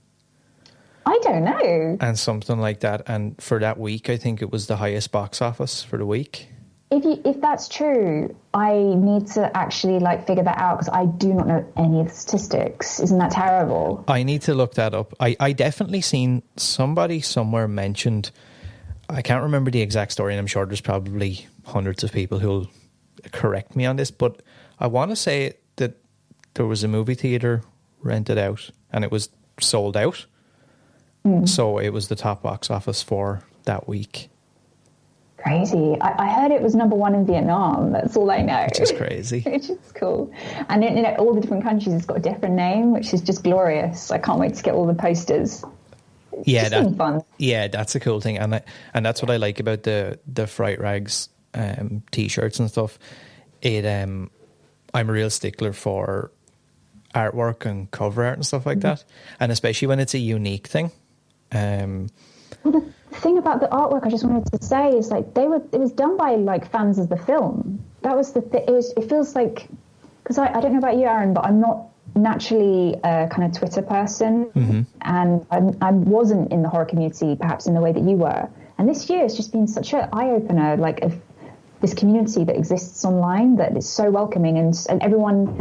I don't know. And something like that, and for that week I think it was the highest box office for the week. If that's true, I need to actually like figure that out, because I do not know any of the statistics. Isn't that terrible? I need to look that up. I definitely seen somebody somewhere mentioned, I can't remember the exact story, and I'm sure there's probably hundreds of people who'll correct me on this, but I want to say that there was a movie theatre rented out and it was sold out. So it was the top box office for that week. Crazy. I heard it was number one in Vietnam. That's all I know. Which is crazy. Which is cool. And in all the different countries, it's got a different name, which is just glorious. I can't wait to get all the posters. Yeah, fun. Yeah, that's a cool thing, and that's what I like about the Fright Rags t-shirts and stuff. I'm a real stickler for artwork and cover art and stuff like that, and especially when it's a unique thing. Well, the thing about the artwork I just wanted to say is like it was done by like fans of the film. That was the thing. It feels like, because I don't know about you, Aaron, but I'm not naturally a kind of Twitter person, and I wasn't in the horror community perhaps in the way that you were. And this year has just been such an eye-opener, like, of this community that exists online, that is so welcoming, and everyone,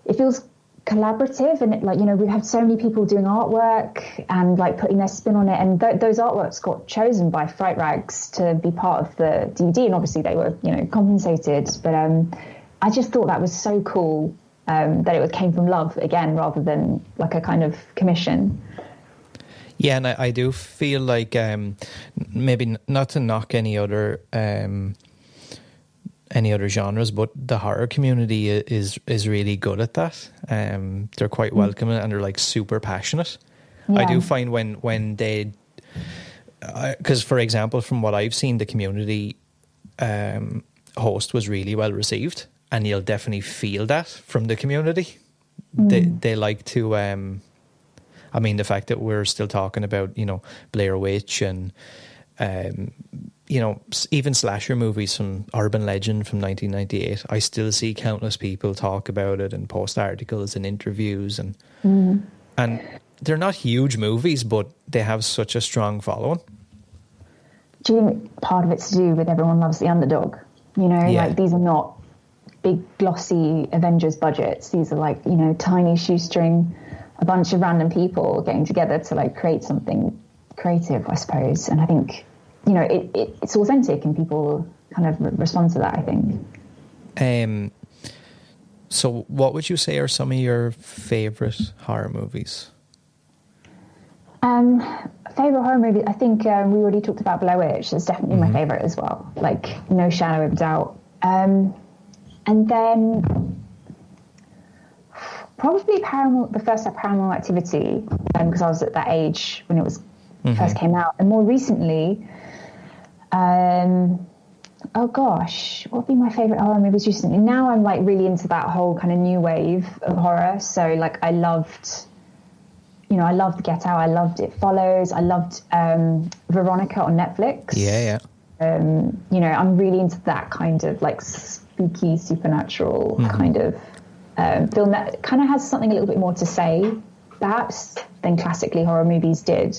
it feels collaborative, and like, you know, we've had so many people doing artwork and like putting their spin on it, and those artworks got chosen by Fright Rags to be part of the DVD, and obviously they were, you know, compensated, but I just thought that was so cool, that it came from love again rather than like a kind of commission. Yeah, and I do feel like maybe not to knock any other genres, but the horror community is really good at that. They're quite welcoming, and they're like super passionate. Yeah. I do find when they, because for example, from what I've seen, the community Host was really well received, and you'll definitely feel that from the community. They like to. I mean, the fact that we're still talking about, you know, Blair Witch and, you know, even slasher movies from Urban Legend from 1998. I still see countless people talk about it and post articles and interviews, and they're not huge movies, but they have such a strong following. Do you think part of it's to do with everyone loves the underdog? You know, like these are not big glossy Avengers budgets. These are like, you know, tiny shoestring, a bunch of random people getting together to like create something creative, I suppose. And I think, you know, it's authentic and people kind of respond to that, I think. So what would you say are some of your favourite horror movies? Favourite horror movie, I think we already talked about Blair Witch. It's definitely my favourite as well, like no shadow of a doubt. And then probably the first Paranormal Activity, because I was at that age when it was first came out. And more recently, oh gosh, what would be my favourite horror movies recently? Now I'm like really into that whole kind of new wave of horror. So like I loved Get Out. I loved It Follows. I loved Veronica on Netflix. Yeah. You know, I'm really into that kind of like spooky, supernatural kind of film that kind of has something a little bit more to say, perhaps, than classically horror movies did.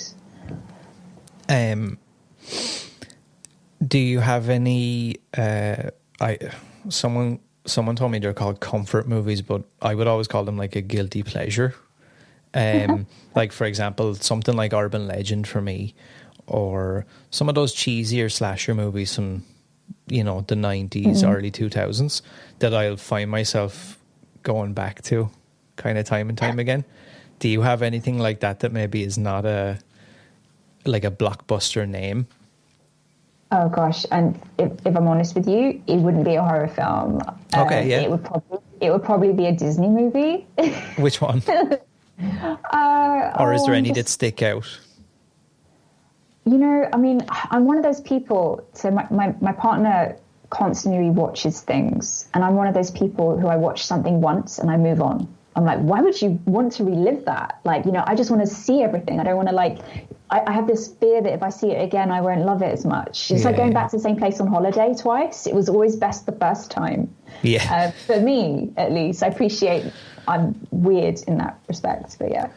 Do you have any? Someone told me they're called comfort movies, but I would always call them like a guilty pleasure. Like, for example, something like Urban Legend for me, or some of those cheesier slasher movies from, you know, the 90s, early 2000s that I'll find myself going back to kind of time and time again. Do you have anything like that maybe is not a blockbuster name? Oh gosh, and if I'm honest with you, it wouldn't be a horror film. Okay, yeah. It would probably be a Disney movie. Which one? Or is there any that stick out? You know, I mean, I'm one of those people, so my partner constantly watches things, and I'm one of those people who I watch something once and I move on. I'm like, why would you want to relive that? Like, you know, I just want to see everything. I don't want to like, I have this fear that if I see it again, I won't love it as much. It's like going back to the same place on holiday twice. It was always best the first time. Yeah. For me, at least. I appreciate I'm weird in that respect, but yeah.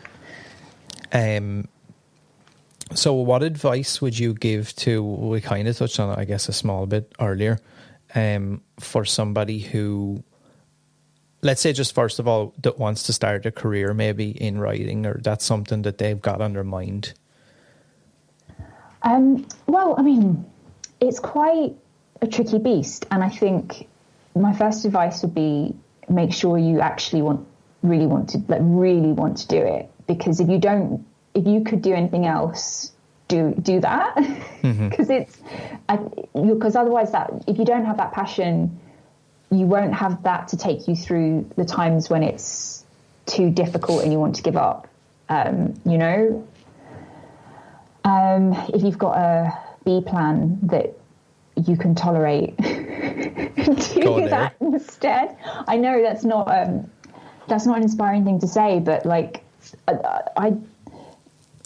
So what advice would you give to, we kind of touched on it, I guess, a small bit earlier, for somebody who, let's say just first of all, that wants to start a career maybe in writing, or that's something that they've got on their mind? Well, I mean, it's quite a tricky beast. And I think my first advice would be make sure you actually really want to do it. Because if you could do anything else, do that. Because otherwise if you don't have that passion, you won't have that to take you through the times when it's too difficult and you want to give up. You know, if you've got a B plan that you can tolerate, do that instead. I know that's not an inspiring thing to say, but like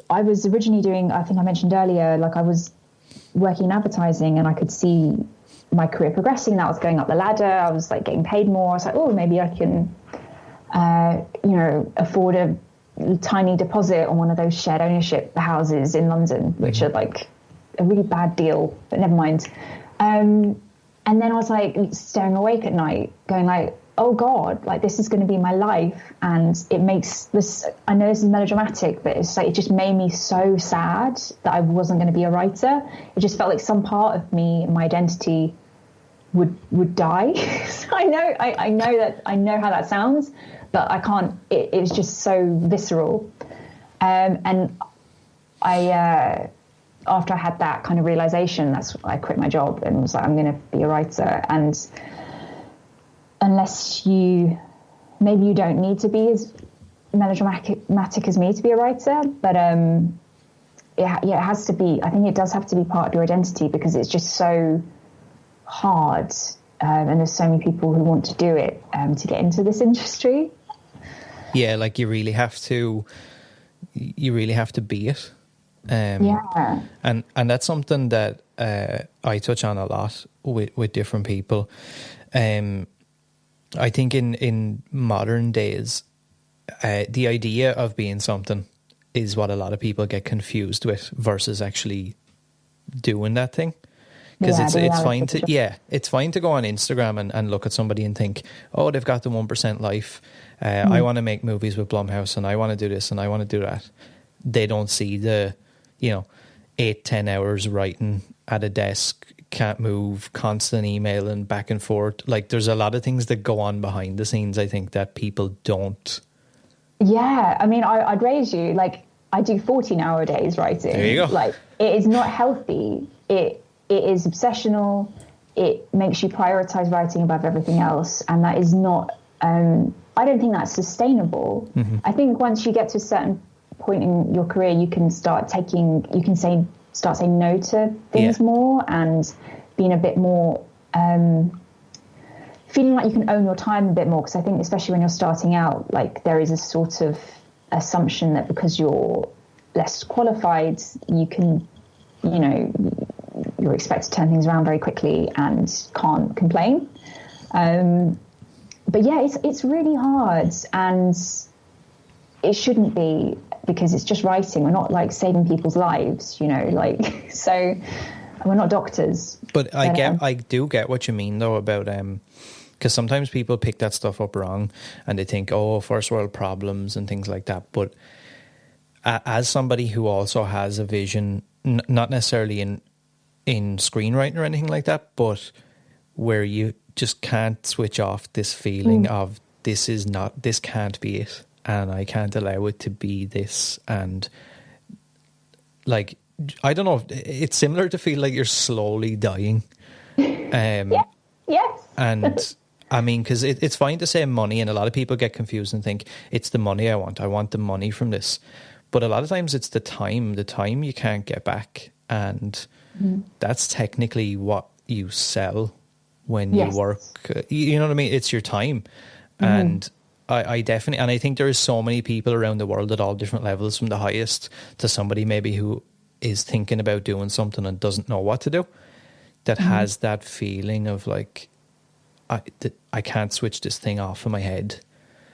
I was originally doing, I think I mentioned earlier, like I was working in advertising and I could see my career progressing. That was going up the ladder. I was like getting paid more. I was like, oh, maybe I can, afford a tiny deposit on one of those shared ownership houses in London, which are like a really bad deal, but never mind. And then I was like staring awake at night going like, oh God, like this is going to be my life. And it makes this, I know this is melodramatic, but it's like, it just made me so sad that I wasn't going to be a writer. It just felt like some part of me, my identity would die. So I know how that sounds, but I can't, it was just so visceral. And I, after I had that kind of realization, that's when I quit my job and was like, I'm going to be a writer. And unless maybe you don't need to be as melodramatic as me to be a writer, but it has to be, I think it does have to be part of your identity, because it's just so hard, and there's so many people who want to do it to get into this industry. Yeah, like you really have to be it. Yeah. And that's something that I touch on a lot with different people. I think in modern days, the idea of being something is what a lot of people get confused with versus actually doing that thing. Because it's fine to go on Instagram and look at somebody and think, oh, they've got the 1% life. I want to make movies with Blumhouse and I want to do this and I want to do that. They don't see the, 8-10 hours writing at a desk, can't move, constant emailing back and forth. Like there's a lot of things that go on behind the scenes, I think, that people don't. Yeah, I mean, I'd raise you, like, I do 14-hour days writing. There you go. Like, it is not healthy. It is obsessional. It makes you prioritize writing above everything else. And that is not, I don't think that's sustainable. Mm-hmm. I think once you get to a certain point in your career, you can start saying no to things more and being a bit more, feeling like you can own your time a bit more. Because I think especially when you're starting out, like there is a sort of assumption that because you're less qualified, you can, you're expected to turn things around very quickly and can't complain. But yeah, it's really hard, and it shouldn't be, because it's just writing. We're not like saving people's lives, so we're not doctors. But I do get what you mean though about because sometimes people pick that stuff up wrong and they think, oh, first world problems and things like that. But as somebody who also has a vision, not necessarily in screenwriting or anything like that, but where you just can't switch off this feeling of this can't be it, and I can't allow it to be this. And like, I don't know, it's similar to feel like you're slowly dying. Yes. And I mean, because it's fine to say money, and a lot of people get confused and think it's the money I want the money from this. But a lot of times it's the time you can't get back. And that's technically what you sell when you work. You know what I mean? It's your time. And I definitely, and I think there is so many people around the world at all different levels, from the highest to somebody maybe who is thinking about doing something and doesn't know what to do, that has that feeling of like, I can't switch this thing off in my head.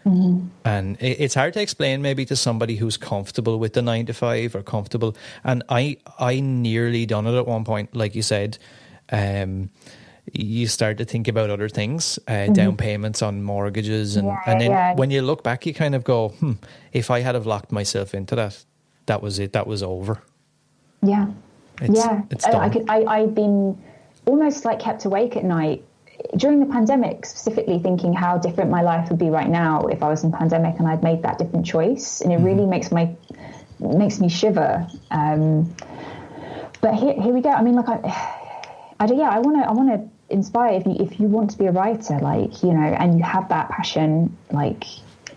And it's hard to explain maybe to somebody who's comfortable with the 9 to 5 or comfortable. And I nearly done it at one point. Like you said, you start to think about other things, down payments on mortgages. And then when you look back, you kind of go, if I had have locked myself into that, that was it. That was over. Yeah. It's done. I've been almost like kept awake at night during the pandemic, specifically thinking how different my life would be right now if I was in pandemic and I'd made that different choice. And it really makes me shiver. But here we go. I mean, like, I want to inspire, if you want to be a writer, like, and you have that passion, like,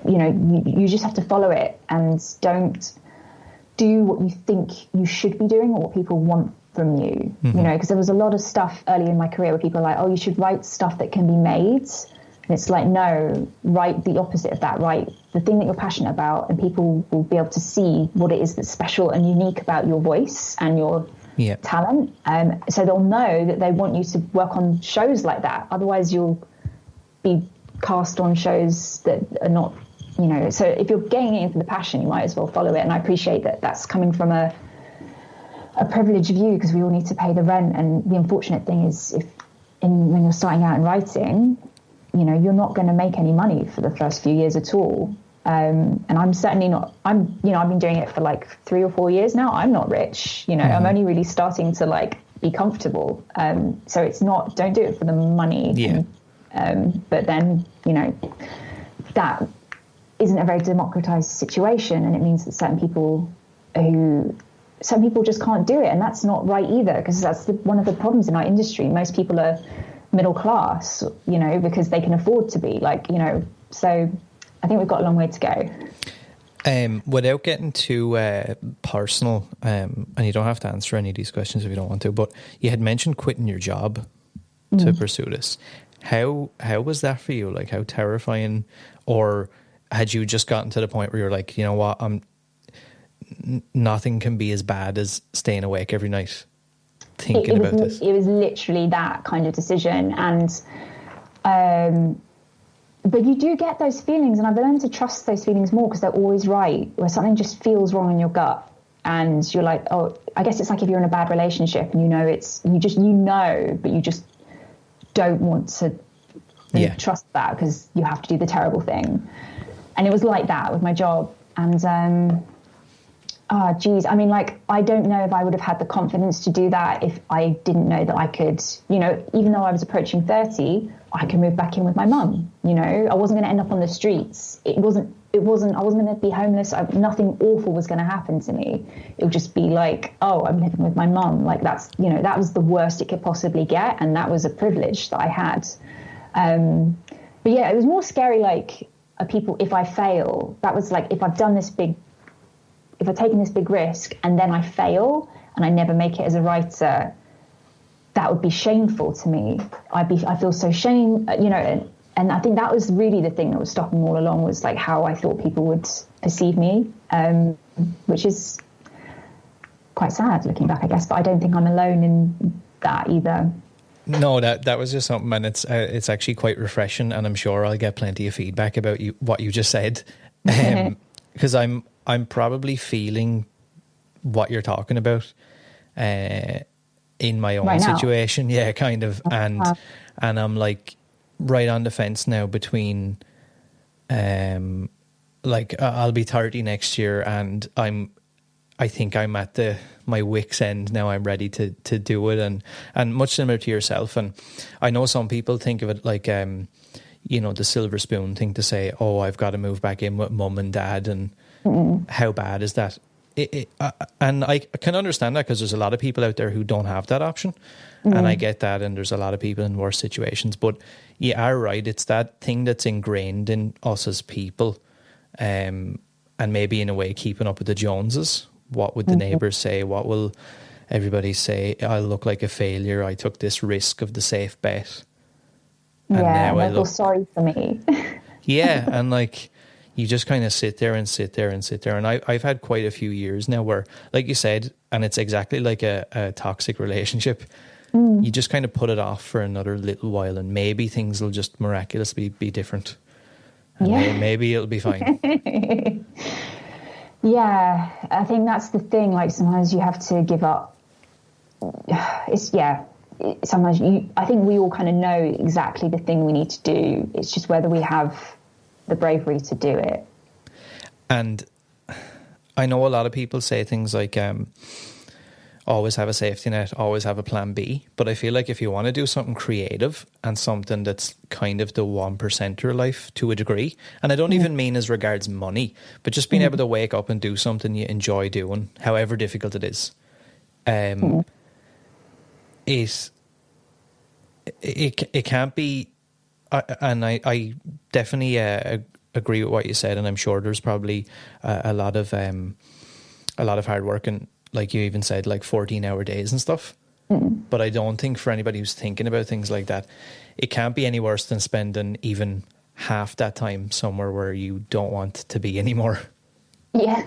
you just have to follow it and don't do what you think you should be doing or what people want from you, because there was a lot of stuff early in my career where people are like, oh, you should write stuff that can be made. And it's like, no, write the opposite of that, write the thing that you're passionate about, and people will be able to see what it is that's special and unique about your voice and your talent. So they'll know that they want you to work on shows like that. Otherwise you'll be cast on shows that are not, so if you're getting into the passion, you might as well follow it. And I appreciate that that's coming from a privileged view, because we all need to pay the rent. And the unfortunate thing is, when you're starting out in writing, you're not going to make any money for the first few years at all. And I'm certainly not. I've been doing it for like 3 or 4 years now. I'm not rich. I'm only really starting to like be comfortable. So it's not. Don't do it for the money. Yeah. But then that isn't a very democratized situation, and it means that certain people just can't do it, and that's not right either, because that's one of the problems in our industry. Most people are middle class, because they can afford to be, like, so I think we've got a long way to go. Without getting too personal, and you don't have to answer any of these questions if you don't want to, but you had mentioned quitting your job. to pursue this. How was that for you? Like, how terrifying? Or had you just gotten to the point where you're like, you know what, nothing can be as bad as staying awake every night thinking about this? It was literally that kind of decision. And but you do get those feelings, and I've learned to trust those feelings more because they're always right, where something just feels wrong in your gut and you're like, oh, I guess it's like if you're in a bad relationship and but you just don't want to trust that because you have to do the terrible thing. And it was like that with my job. And I mean, like, I don't know if I would have had the confidence to do that if I didn't know that I could, even though I was approaching 30, I could move back in with my mum. I wasn't going to end up on the streets. I wasn't going to be homeless. Nothing awful was going to happen to me. It would just be like, oh, I'm living with my mum. Like, that's, that was the worst it could possibly get. And that was a privilege that I had. But yeah, it was more scary, like, if I fail, that was like, if I've taken this big risk and then I fail and I never make it as a writer, that would be shameful to me. I feel so shame, and I think that was really the thing that was stopping me all along, was like how I thought people would perceive me, which is quite sad looking back, I guess, but I don't think I'm alone in that either. No, that was just something, and it's actually quite refreshing, and I'm sure I'll get plenty of feedback about what you just said, because I'm probably feeling what you're talking about in my own right situation. Yeah, kind of. And I'm like right on the fence now between like I'll be 30 next year, and I think I'm at my wit's end now. I'm ready to do it, and much similar to yourself. And I know some people think of it like the silver spoon thing, to say, oh, I've got to move back in with mum and dad, and how bad is that? And I can understand that, because there's a lot of people out there who don't have that option, and I get that, and there's a lot of people in worse situations. But you are right, it's that thing that's ingrained in us as people, and maybe in a way keeping up with the Joneses. What would the neighbours say? What will everybody say? I'll look like a failure. I took this risk of the safe bet. And now I feel sorry for me. Yeah, and like, you just kind of sit there. And I've had quite a few years now where, like you said, and it's exactly like a toxic relationship. You just kind of put it off for another little while, and maybe things will just miraculously be different. And maybe it'll be fine. Yeah, I think that's the thing. Like, sometimes you have to give up. Sometimes I think we all kind of know exactly the thing we need to do. It's just whether we have the bravery to do it. And I know a lot of people say things like, always have a safety net, always have a plan B. But I feel like if you want to do something creative and something that's kind of the 1%er life to a degree, and I don't even mean as regards money, but just being able to wake up and do something you enjoy doing, however difficult it is, it can't be, and I definitely agree with what you said, and I'm sure there's probably a lot of hard work, and like you even said, like 14-hour days and stuff. But I don't think for anybody who's thinking about things like that, it can't be any worse than spending even half that time somewhere where you don't want to be anymore. Yeah.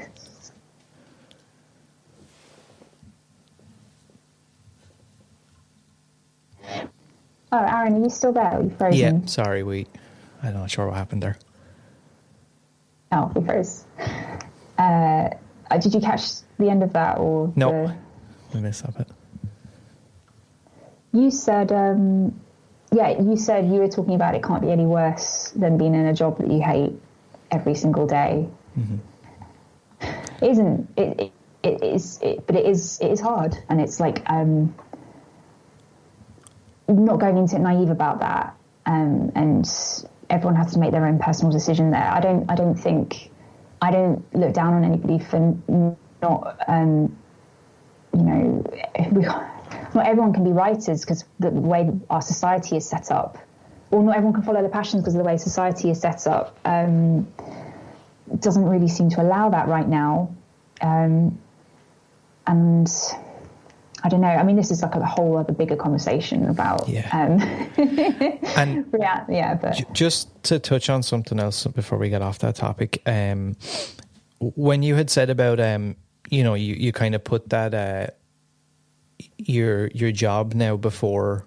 Oh, Aaron, are you still there? Are you frozen? Yeah, sorry, I'm not sure what happened there. Oh, we froze. Did you catch the end of that? Or no, we missed that bit. You said, you said you were talking about it can't be any worse than being in a job that you hate every single day. It isn't. It is hard, and it's like not going into it naive about that, and everyone has to make their own personal decision there. I don't look down on anybody for not, not everyone can be writers because the way our society is set up, or not everyone can follow their passions because of the way society is set up. Doesn't really seem to allow that right now. And I don't know. I mean, this is like a whole other bigger conversation about and but just to touch on something else before we get off that topic, when you had said about you kind of put that your job now before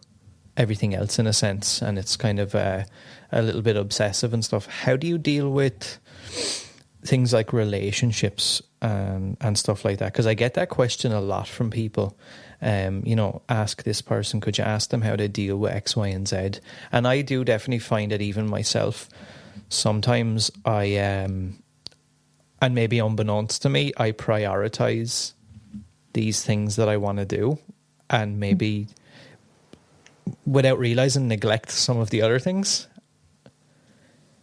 everything else in a sense, and it's kind of a little bit obsessive and stuff. How do you deal with things like relationships and stuff like that? Because I get that question a lot from people. Ask this person, could you ask them how they deal with X, Y, and Z? And I do definitely find that even myself, sometimes I, and maybe unbeknownst to me, I prioritize these things that I want to do, and maybe without realizing neglect some of the other things.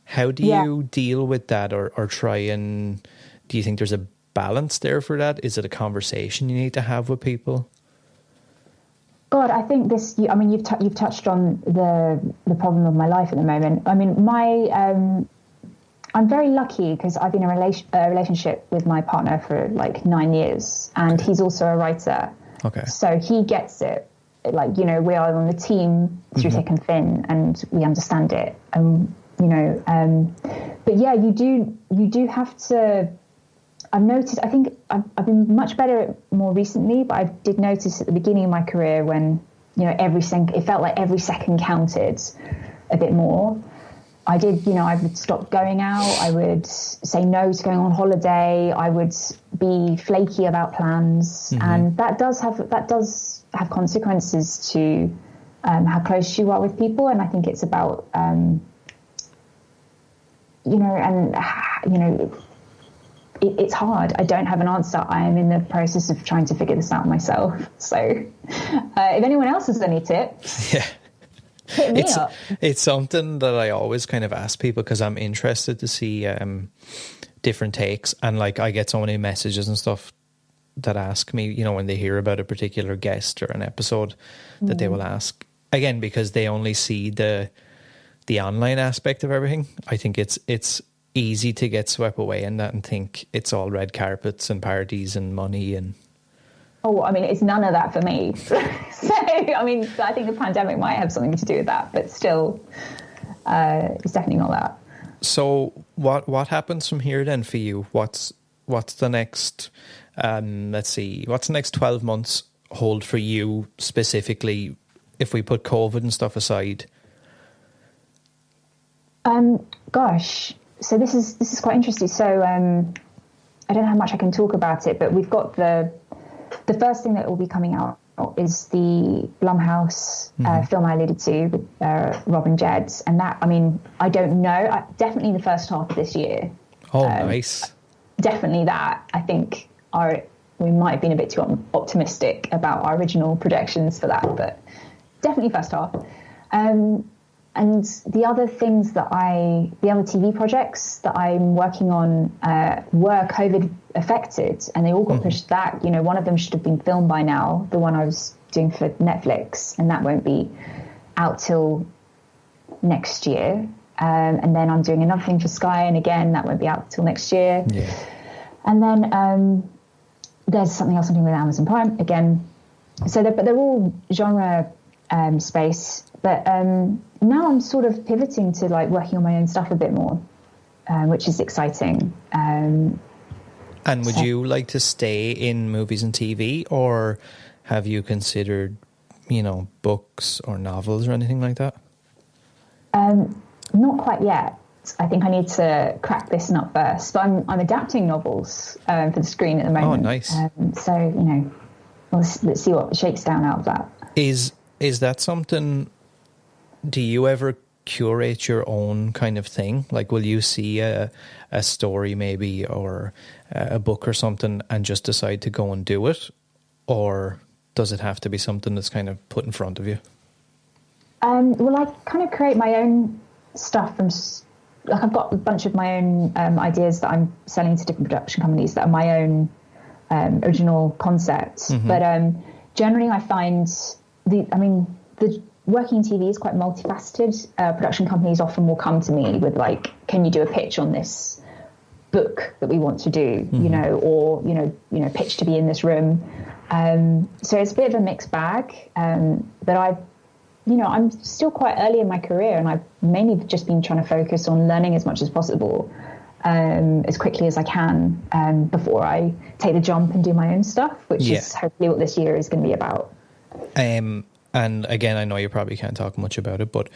How do you deal with that, or try and, do you think there's a balance there for that? Is it a conversation you need to have with people? God, I think this. I mean, you've touched on the problem of my life at the moment. I mean, I'm very lucky because I've been in a relationship with my partner for like 9 years, and he's also a writer. Okay. So he gets it. Like, we are on the team through thick and thin, and we understand it. But yeah, you do have to. I've noticed, I think I've been much better at more recently, but I did notice at the beginning of my career when, it felt like every second counted a bit more. I would stop going out. I would say no to going on holiday. I would be flaky about plans. And that does have consequences to how close you are with people. And I think it's about, it's hard. I don't have an answer. I am in the process of trying to figure this out myself. So if anyone else has any tips, hit me up. It's something that I always kind of ask people because I'm interested to see different takes. And like, I get so many messages and stuff that ask me, when they hear about a particular guest or an episode, that they will ask again, because they only see the online aspect of everything. I think it's easy to get swept away in that and think it's all red carpets and parties and money and... Oh, I mean, it's none of that for me. So, I mean, I think the pandemic might have something to do with that, but still, it's definitely not that. So what happens from here then for you? What's the next, what's the next 12 months hold for you specifically, if we put COVID and stuff aside? Gosh... So this is quite interesting. So I don't know how much I can talk about it, but we've got the first thing that will be coming out is the Blumhouse film I alluded to with Rob and Jed, and that, I mean, I don't know, definitely the first half of this year. Oh, nice. Definitely that. I think we might have been a bit too optimistic about our original projections for that, but definitely first half. And the other things the other TV projects that I'm working on were COVID affected, and they all got pushed back. One of them should have been filmed by now, the one I was doing for Netflix, and that won't be out till next year. And then I'm doing another thing for Sky, and again, that won't be out till next year. Yeah. And then there's something else I'm doing with Amazon Prime again. So they're all genre space. But now I'm sort of pivoting to like working on my own stuff a bit more, which is exciting. And would you like to stay in movies and TV, or have you considered, books or novels or anything like that? Not quite yet. I think I need to crack this nut first. But I'm adapting novels for the screen at the moment. Oh, nice. So let's see what shakes down out of that. Is that something? Do you ever curate your own kind of thing? Like, will you see a story maybe, or a book or something, and just decide to go and do it? Or does it have to be something that's kind of put in front of you? Well, I kind of create my own stuff from... Like, I've got a bunch of my own ideas that I'm selling to different production companies that are my own original concepts. But generally I find the working in TV is quite multifaceted. Production companies often will come to me with like, can you do a pitch on this book that we want to do, or pitch to be in this room. So it's a bit of a mixed bag. But I'm still quite early in my career, and I've mainly just been trying to focus on learning as much as possible, as quickly as I can, before I take the jump and do my own stuff, which is hopefully what this year is going to be about. And again, I know you probably can't talk much about it, but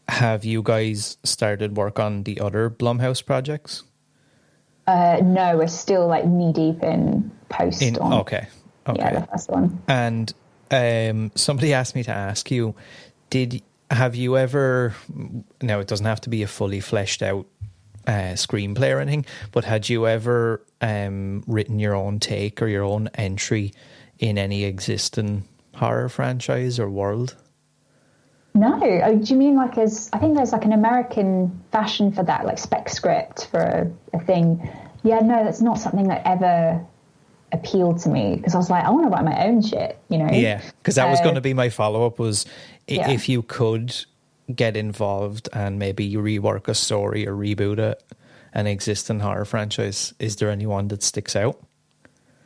have you guys started work on the other Blumhouse projects? No, we're still like knee deep in post. Okay. Yeah, the first one. And somebody asked me to ask you, have you ever, now it doesn't have to be a fully fleshed out screenplay or anything, but had you ever written your own take or your own entry in any existing horror franchise or world? No. Oh, do you mean like I think there's like an American fashion for that, like spec script for a thing. Yeah, no, that's not something that ever appealed to me, because I was like, I want to write my own shit, Yeah, because that was going to be my follow-up was if you could get involved and maybe rework a story or reboot an existing horror franchise, is there anyone that sticks out?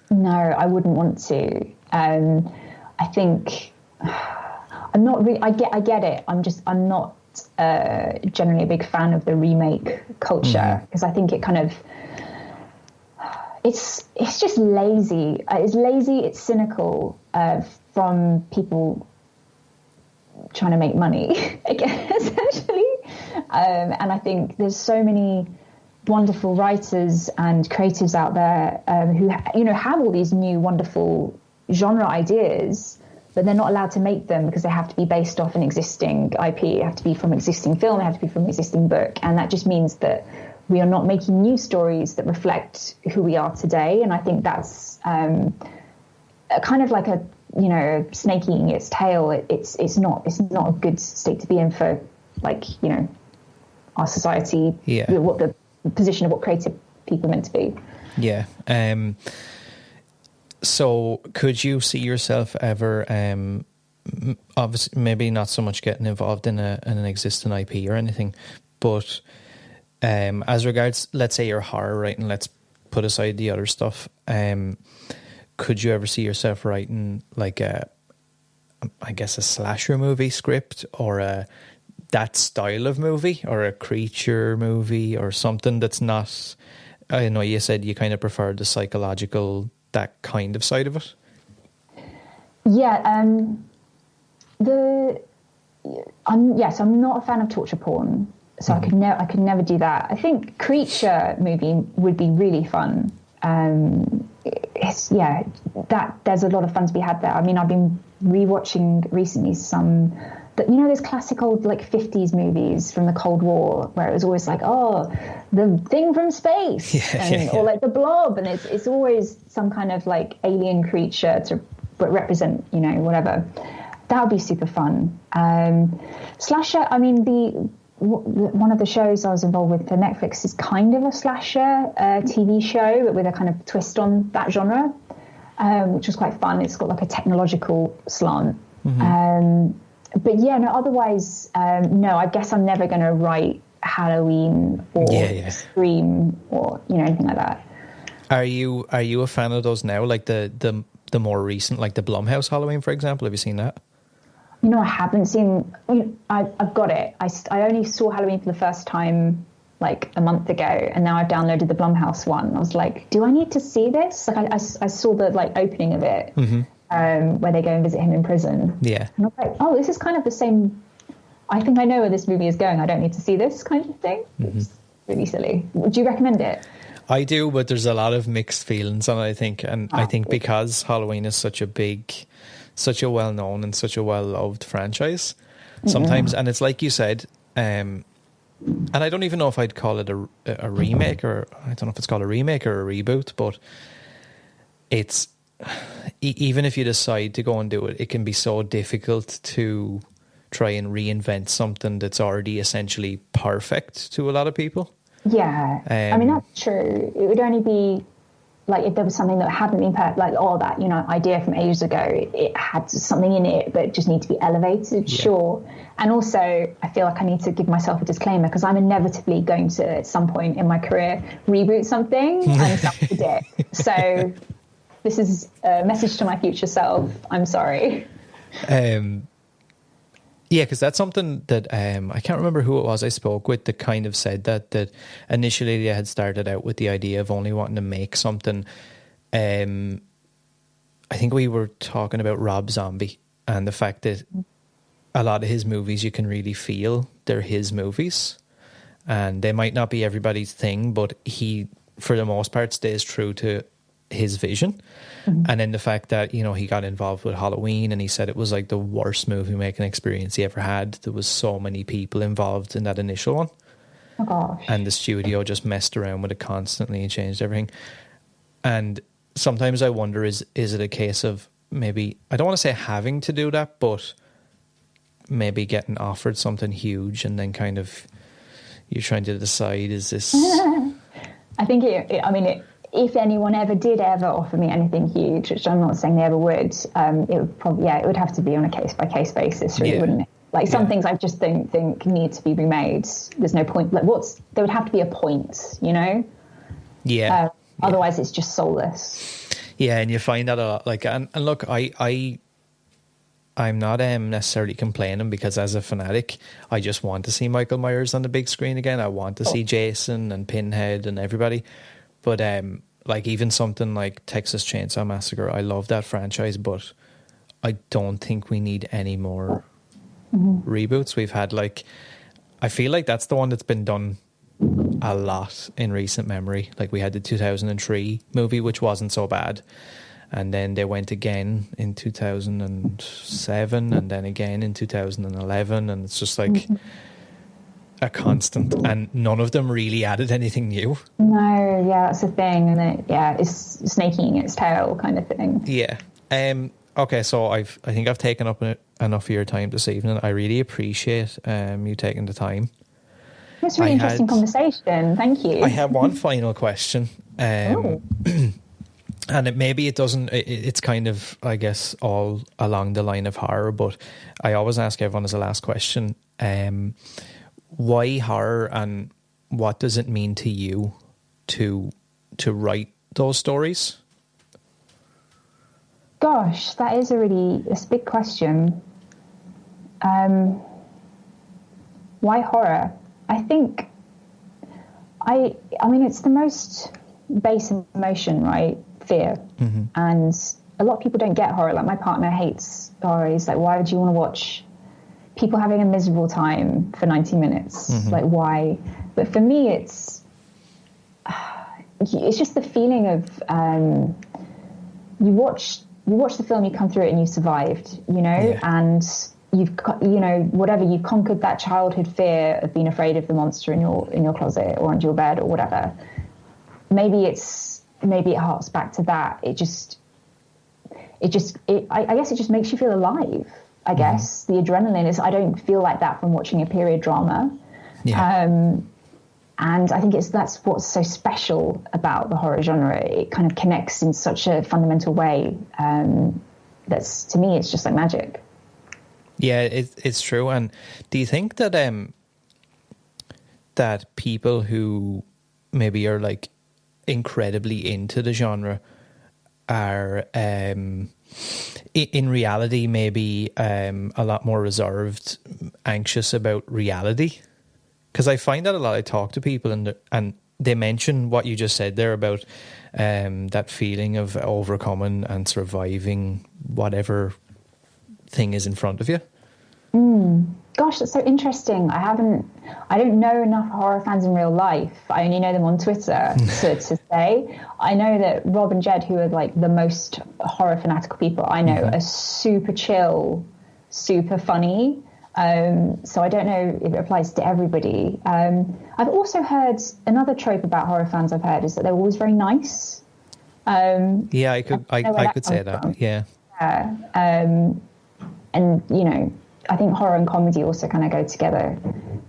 No, I wouldn't want to. I think I'm not really, I get it. I'm not generally a big fan of the remake culture, because I think it kind of, it's just lazy. It's lazy, it's cynical from people trying to make money, again, essentially. And I think there's so many wonderful writers and creatives out there who have all these new wonderful genre ideas, but they're not allowed to make them because they have to be based off an existing IP. They have to be from existing film. They have to be from an existing book. And that just means that we are not making new stories that reflect who we are today. And I think that's kind of like a snake eating its tail. It's not a good state to be in for, like, our society. Yeah. What the position of what creative people are meant to be. Yeah. So could you see yourself ever, obviously maybe not so much getting involved in an existing IP or anything, but as regards, let's say your horror writing, let's put aside the other stuff, could you ever see yourself writing like a slasher movie script, or that style of movie, or a creature movie, or something that's not, I know you said you kind of prefer the psychological, that kind of side of it? Yeah, I'm not a fan of torture porn, so I could never do that. I think creature movie would be really fun. There's a lot of fun to be had there. I mean, I've been rewatching recently some, those classic old like 50s movies from the Cold War, where it was always like, oh, the thing from space, or like the Blob, and it's always some kind of like alien creature to represent, whatever. That would be super fun. Slasher, I mean, one of the shows I was involved with for Netflix is kind of a slasher TV show, but with a kind of twist on that genre, which was quite fun. It's got like a technological slant. But yeah, no, otherwise, no, I guess I'm never going to write Halloween or Scream or, anything like that. Are you a fan of those now? Like the more recent, like the Blumhouse Halloween, for example? Have you seen that? I haven't seen, I've got it. I only saw Halloween for the first time like a month ago, and now I've downloaded the Blumhouse one. I was like, do I need to see this? Like I saw the like opening of it. Where they go and visit him in prison. Yeah. And I was like, oh, this is kind of the same. I think I know where this movie is going. I don't need to see this kind of thing. It's really silly. Would you recommend it? I do, but there's a lot of mixed feelings on it, I think. And I think because Halloween is such a well-known and such a well-loved franchise, sometimes, and it's like you said, and I don't even know if I'd call it a remake, or I don't know if it's called a remake or a reboot, but it's, even if you decide to go and do it, it can be so difficult to try and reinvent something that's already essentially perfect to a lot of people. Yeah, I mean, that's true. It would only be like if there was something that hadn't been perfect, like, oh, that, idea from ages ago, it had something in it that just needs to be elevated, sure. And also, I feel like I need to give myself a disclaimer, because I'm inevitably going to, at some point in my career, reboot something and suck the dick. So This is a message to my future self. I'm sorry. Yeah, because that's something that I can't remember who it was I spoke with that kind of said that initially they had started out with the idea of only wanting to make something. I think we were talking about Rob Zombie and the fact that a lot of his movies you can really feel they're his movies, and they might not be everybody's thing, but he, for the most part, stays true to his vision. And then the fact that, you know, he got involved with Halloween and he said it was like the worst movie making experience he ever had. There was so many people involved in that initial one. Oh gosh. And the studio just messed around with it constantly and changed everything. And sometimes I wonder, is it a case of maybe, I don't want to say having to do that, but maybe getting offered something huge and then kind of you're trying to decide, is this... I think if anyone ever did offer me anything huge, which I'm not saying they ever would, it would probably, it would have to be on a case by case basis, really, wouldn't it? Like some things I just don't think need to be remade. There's no point. Like there would have to be a point, you know? Yeah. Otherwise, it's just soulless. Yeah, and you find that a lot. Like, and look, I'm not necessarily complaining, because as a fanatic, I just want to see Michael Myers on the big screen again. I want to see Jason and Pinhead and everybody. But like even something like Texas Chainsaw Massacre, I love that franchise, but I don't think we need any more reboots. We've had I feel like that's the one that's been done a lot in recent memory. Like we had the 2003 movie, which wasn't so bad. And then they went again in 2007 and then again in 2011. And it's just like... a constant, and none of them really added anything new. No, that's the thing, and it's snaking its tail kind of thing. Yeah. Okay, so I think I've taken up enough of your time this evening. I really appreciate you taking the time. It's a really interesting conversation. Thank you. I have one final question. And it's kind of, I guess, all along the line of horror, but I always ask everyone as a last question, why horror, and what does it mean to you to write those stories? Gosh, that is it's a big question. Why horror? I think I mean it's the most base emotion, right? Fear. And a lot of people don't get horror. Like my partner hates horror. He's like, why would you want to watch people having a miserable time for 90 minutes? Like, why? But for me, it's just the feeling of you watch the film, you come through it, and you survived, you know, and you've got, you know, whatever, you've conquered that childhood fear of being afraid of the monster in your closet or under your bed or whatever. Maybe it harks back to that. I guess it just makes you feel alive. I guess the adrenaline is, I don't feel like that from watching a period drama. And I think that's what's so special about the horror genre. It kind of connects in such a fundamental way. That's, to me, it's just like magic. Yeah, it's true. And do you think that that people who maybe are like incredibly into the genre are in reality maybe a lot more reserved, anxious about reality? Because I find that a lot. I talk to people and they mention what you just said there about that feeling of overcoming and surviving whatever thing is in front of you. Gosh, that's so interesting. I don't know enough horror fans in real life. I only know them on Twitter to say. I know that Rob and Jed, who are like the most horror fanatical people I know, are super chill, super funny. So I don't know if it applies to everybody. I've also heard another trope about horror fans I've heard is that they're always very nice. Yeah, I could say that. From. Yeah. And, you know, I think horror and comedy also kind of go together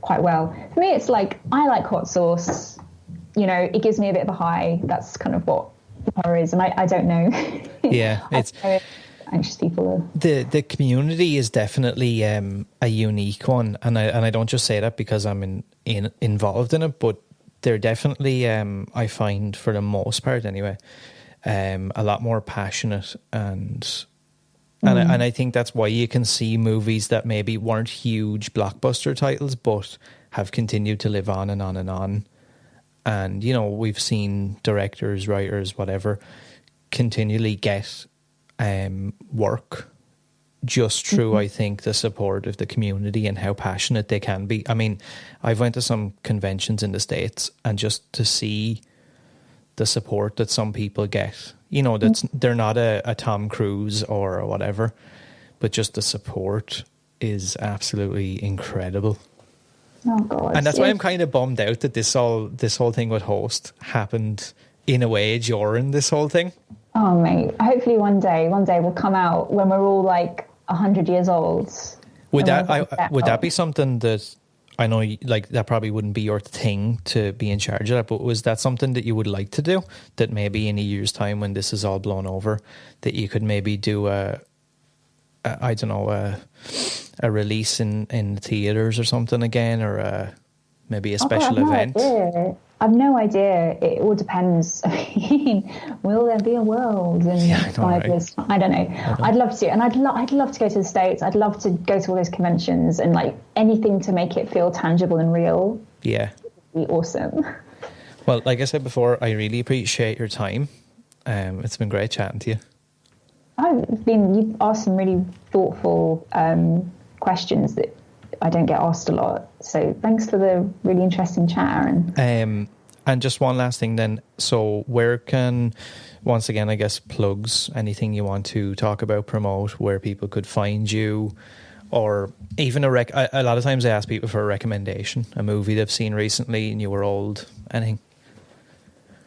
quite well. For me, it's like, I like hot sauce. You know, it gives me a bit of a high. That's kind of what horror is. And I don't know. Yeah. It's anxious people are. The community is definitely a unique one. And I don't just say that because I'm involved in it, but they're definitely, I find for the most part anyway, a lot more passionate, and I think that's why you can see movies that maybe weren't huge blockbuster titles but have continued to live on and on and on. And, you know, we've seen directors, writers, whatever, continually get work just through, I think, the support of the community and how passionate they can be. I mean, I've went to some conventions in the States, and just to see the support that some people get, you know, they're not a Tom Cruise or whatever, but just the support is absolutely incredible. Oh God! And that's why I'm kind of bummed out that this whole thing with Host happened in a way during this whole thing. Oh mate, hopefully one day will come out when we're all like 100 years old. Would that be something that, I know, like, that probably wouldn't be your thing to be in charge of that, but was that something that you would like to do? That maybe in a year's time, when this is all blown over, that you could maybe do a release in theaters or something again, or maybe a special event? I've no idea. It all depends. I mean, will there be a world in 5 years? I don't know. I'd love to, and I'd love to go to the States. I'd love to go to all those conventions, and like anything to make it feel tangible and real. Yeah, would be awesome. Well, like I said before, I really appreciate your time. It's been great chatting to you. You've asked some really thoughtful questions that I don't get asked a lot. So thanks for the really interesting chat, Aaron. And just one last thing then. So where can, once again, I guess, plugs, anything you want to talk about, promote, where people could find you, or even a lot of times I ask people for a recommendation, a movie they've seen recently, new or old, anything.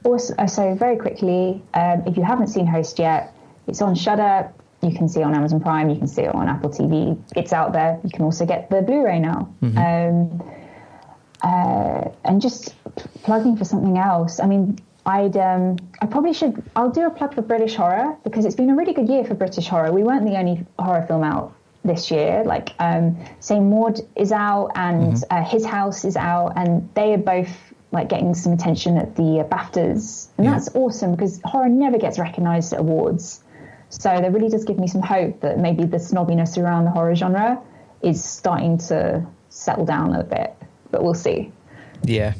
Also, so very quickly, if you haven't seen Host yet, it's on Shudder. You can see it on Amazon Prime. You can see it on Apple TV. It's out there. You can also get the Blu-ray now. Mm-hmm. And just plugging for something else. I mean, I'll do a plug for British horror, because it's been a really good year for British horror. We weren't the only horror film out this year. Like, say Maud is out, and His House is out, and they are both like getting some attention at the BAFTAs. And that's awesome, because horror never gets recognised at awards. So that really does give me some hope that maybe the snobbiness around the horror genre is starting to settle down a bit, but we'll see. Yeah.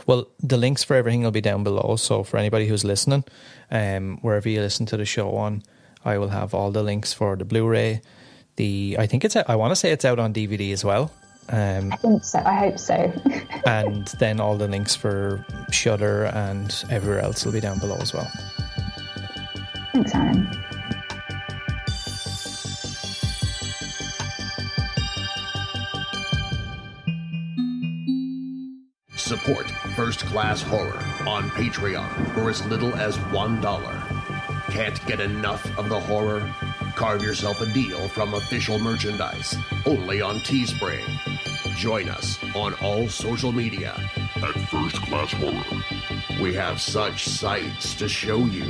Well, the links for everything will be down below. So for anybody who's listening, wherever you listen to the show on, I will have all the links for the Blu-ray. I want to say it's out on DVD as well. I think so. I hope so. And then all the links for Shudder and everywhere else will be down below as well. Thanks, Aaron. Support First Class Horror on Patreon for as little as $1. Can't get enough of the horror? Carve yourself a deal from official merchandise only on Teespring. Join us on all social media at First Class Horror. We have such sights to show you.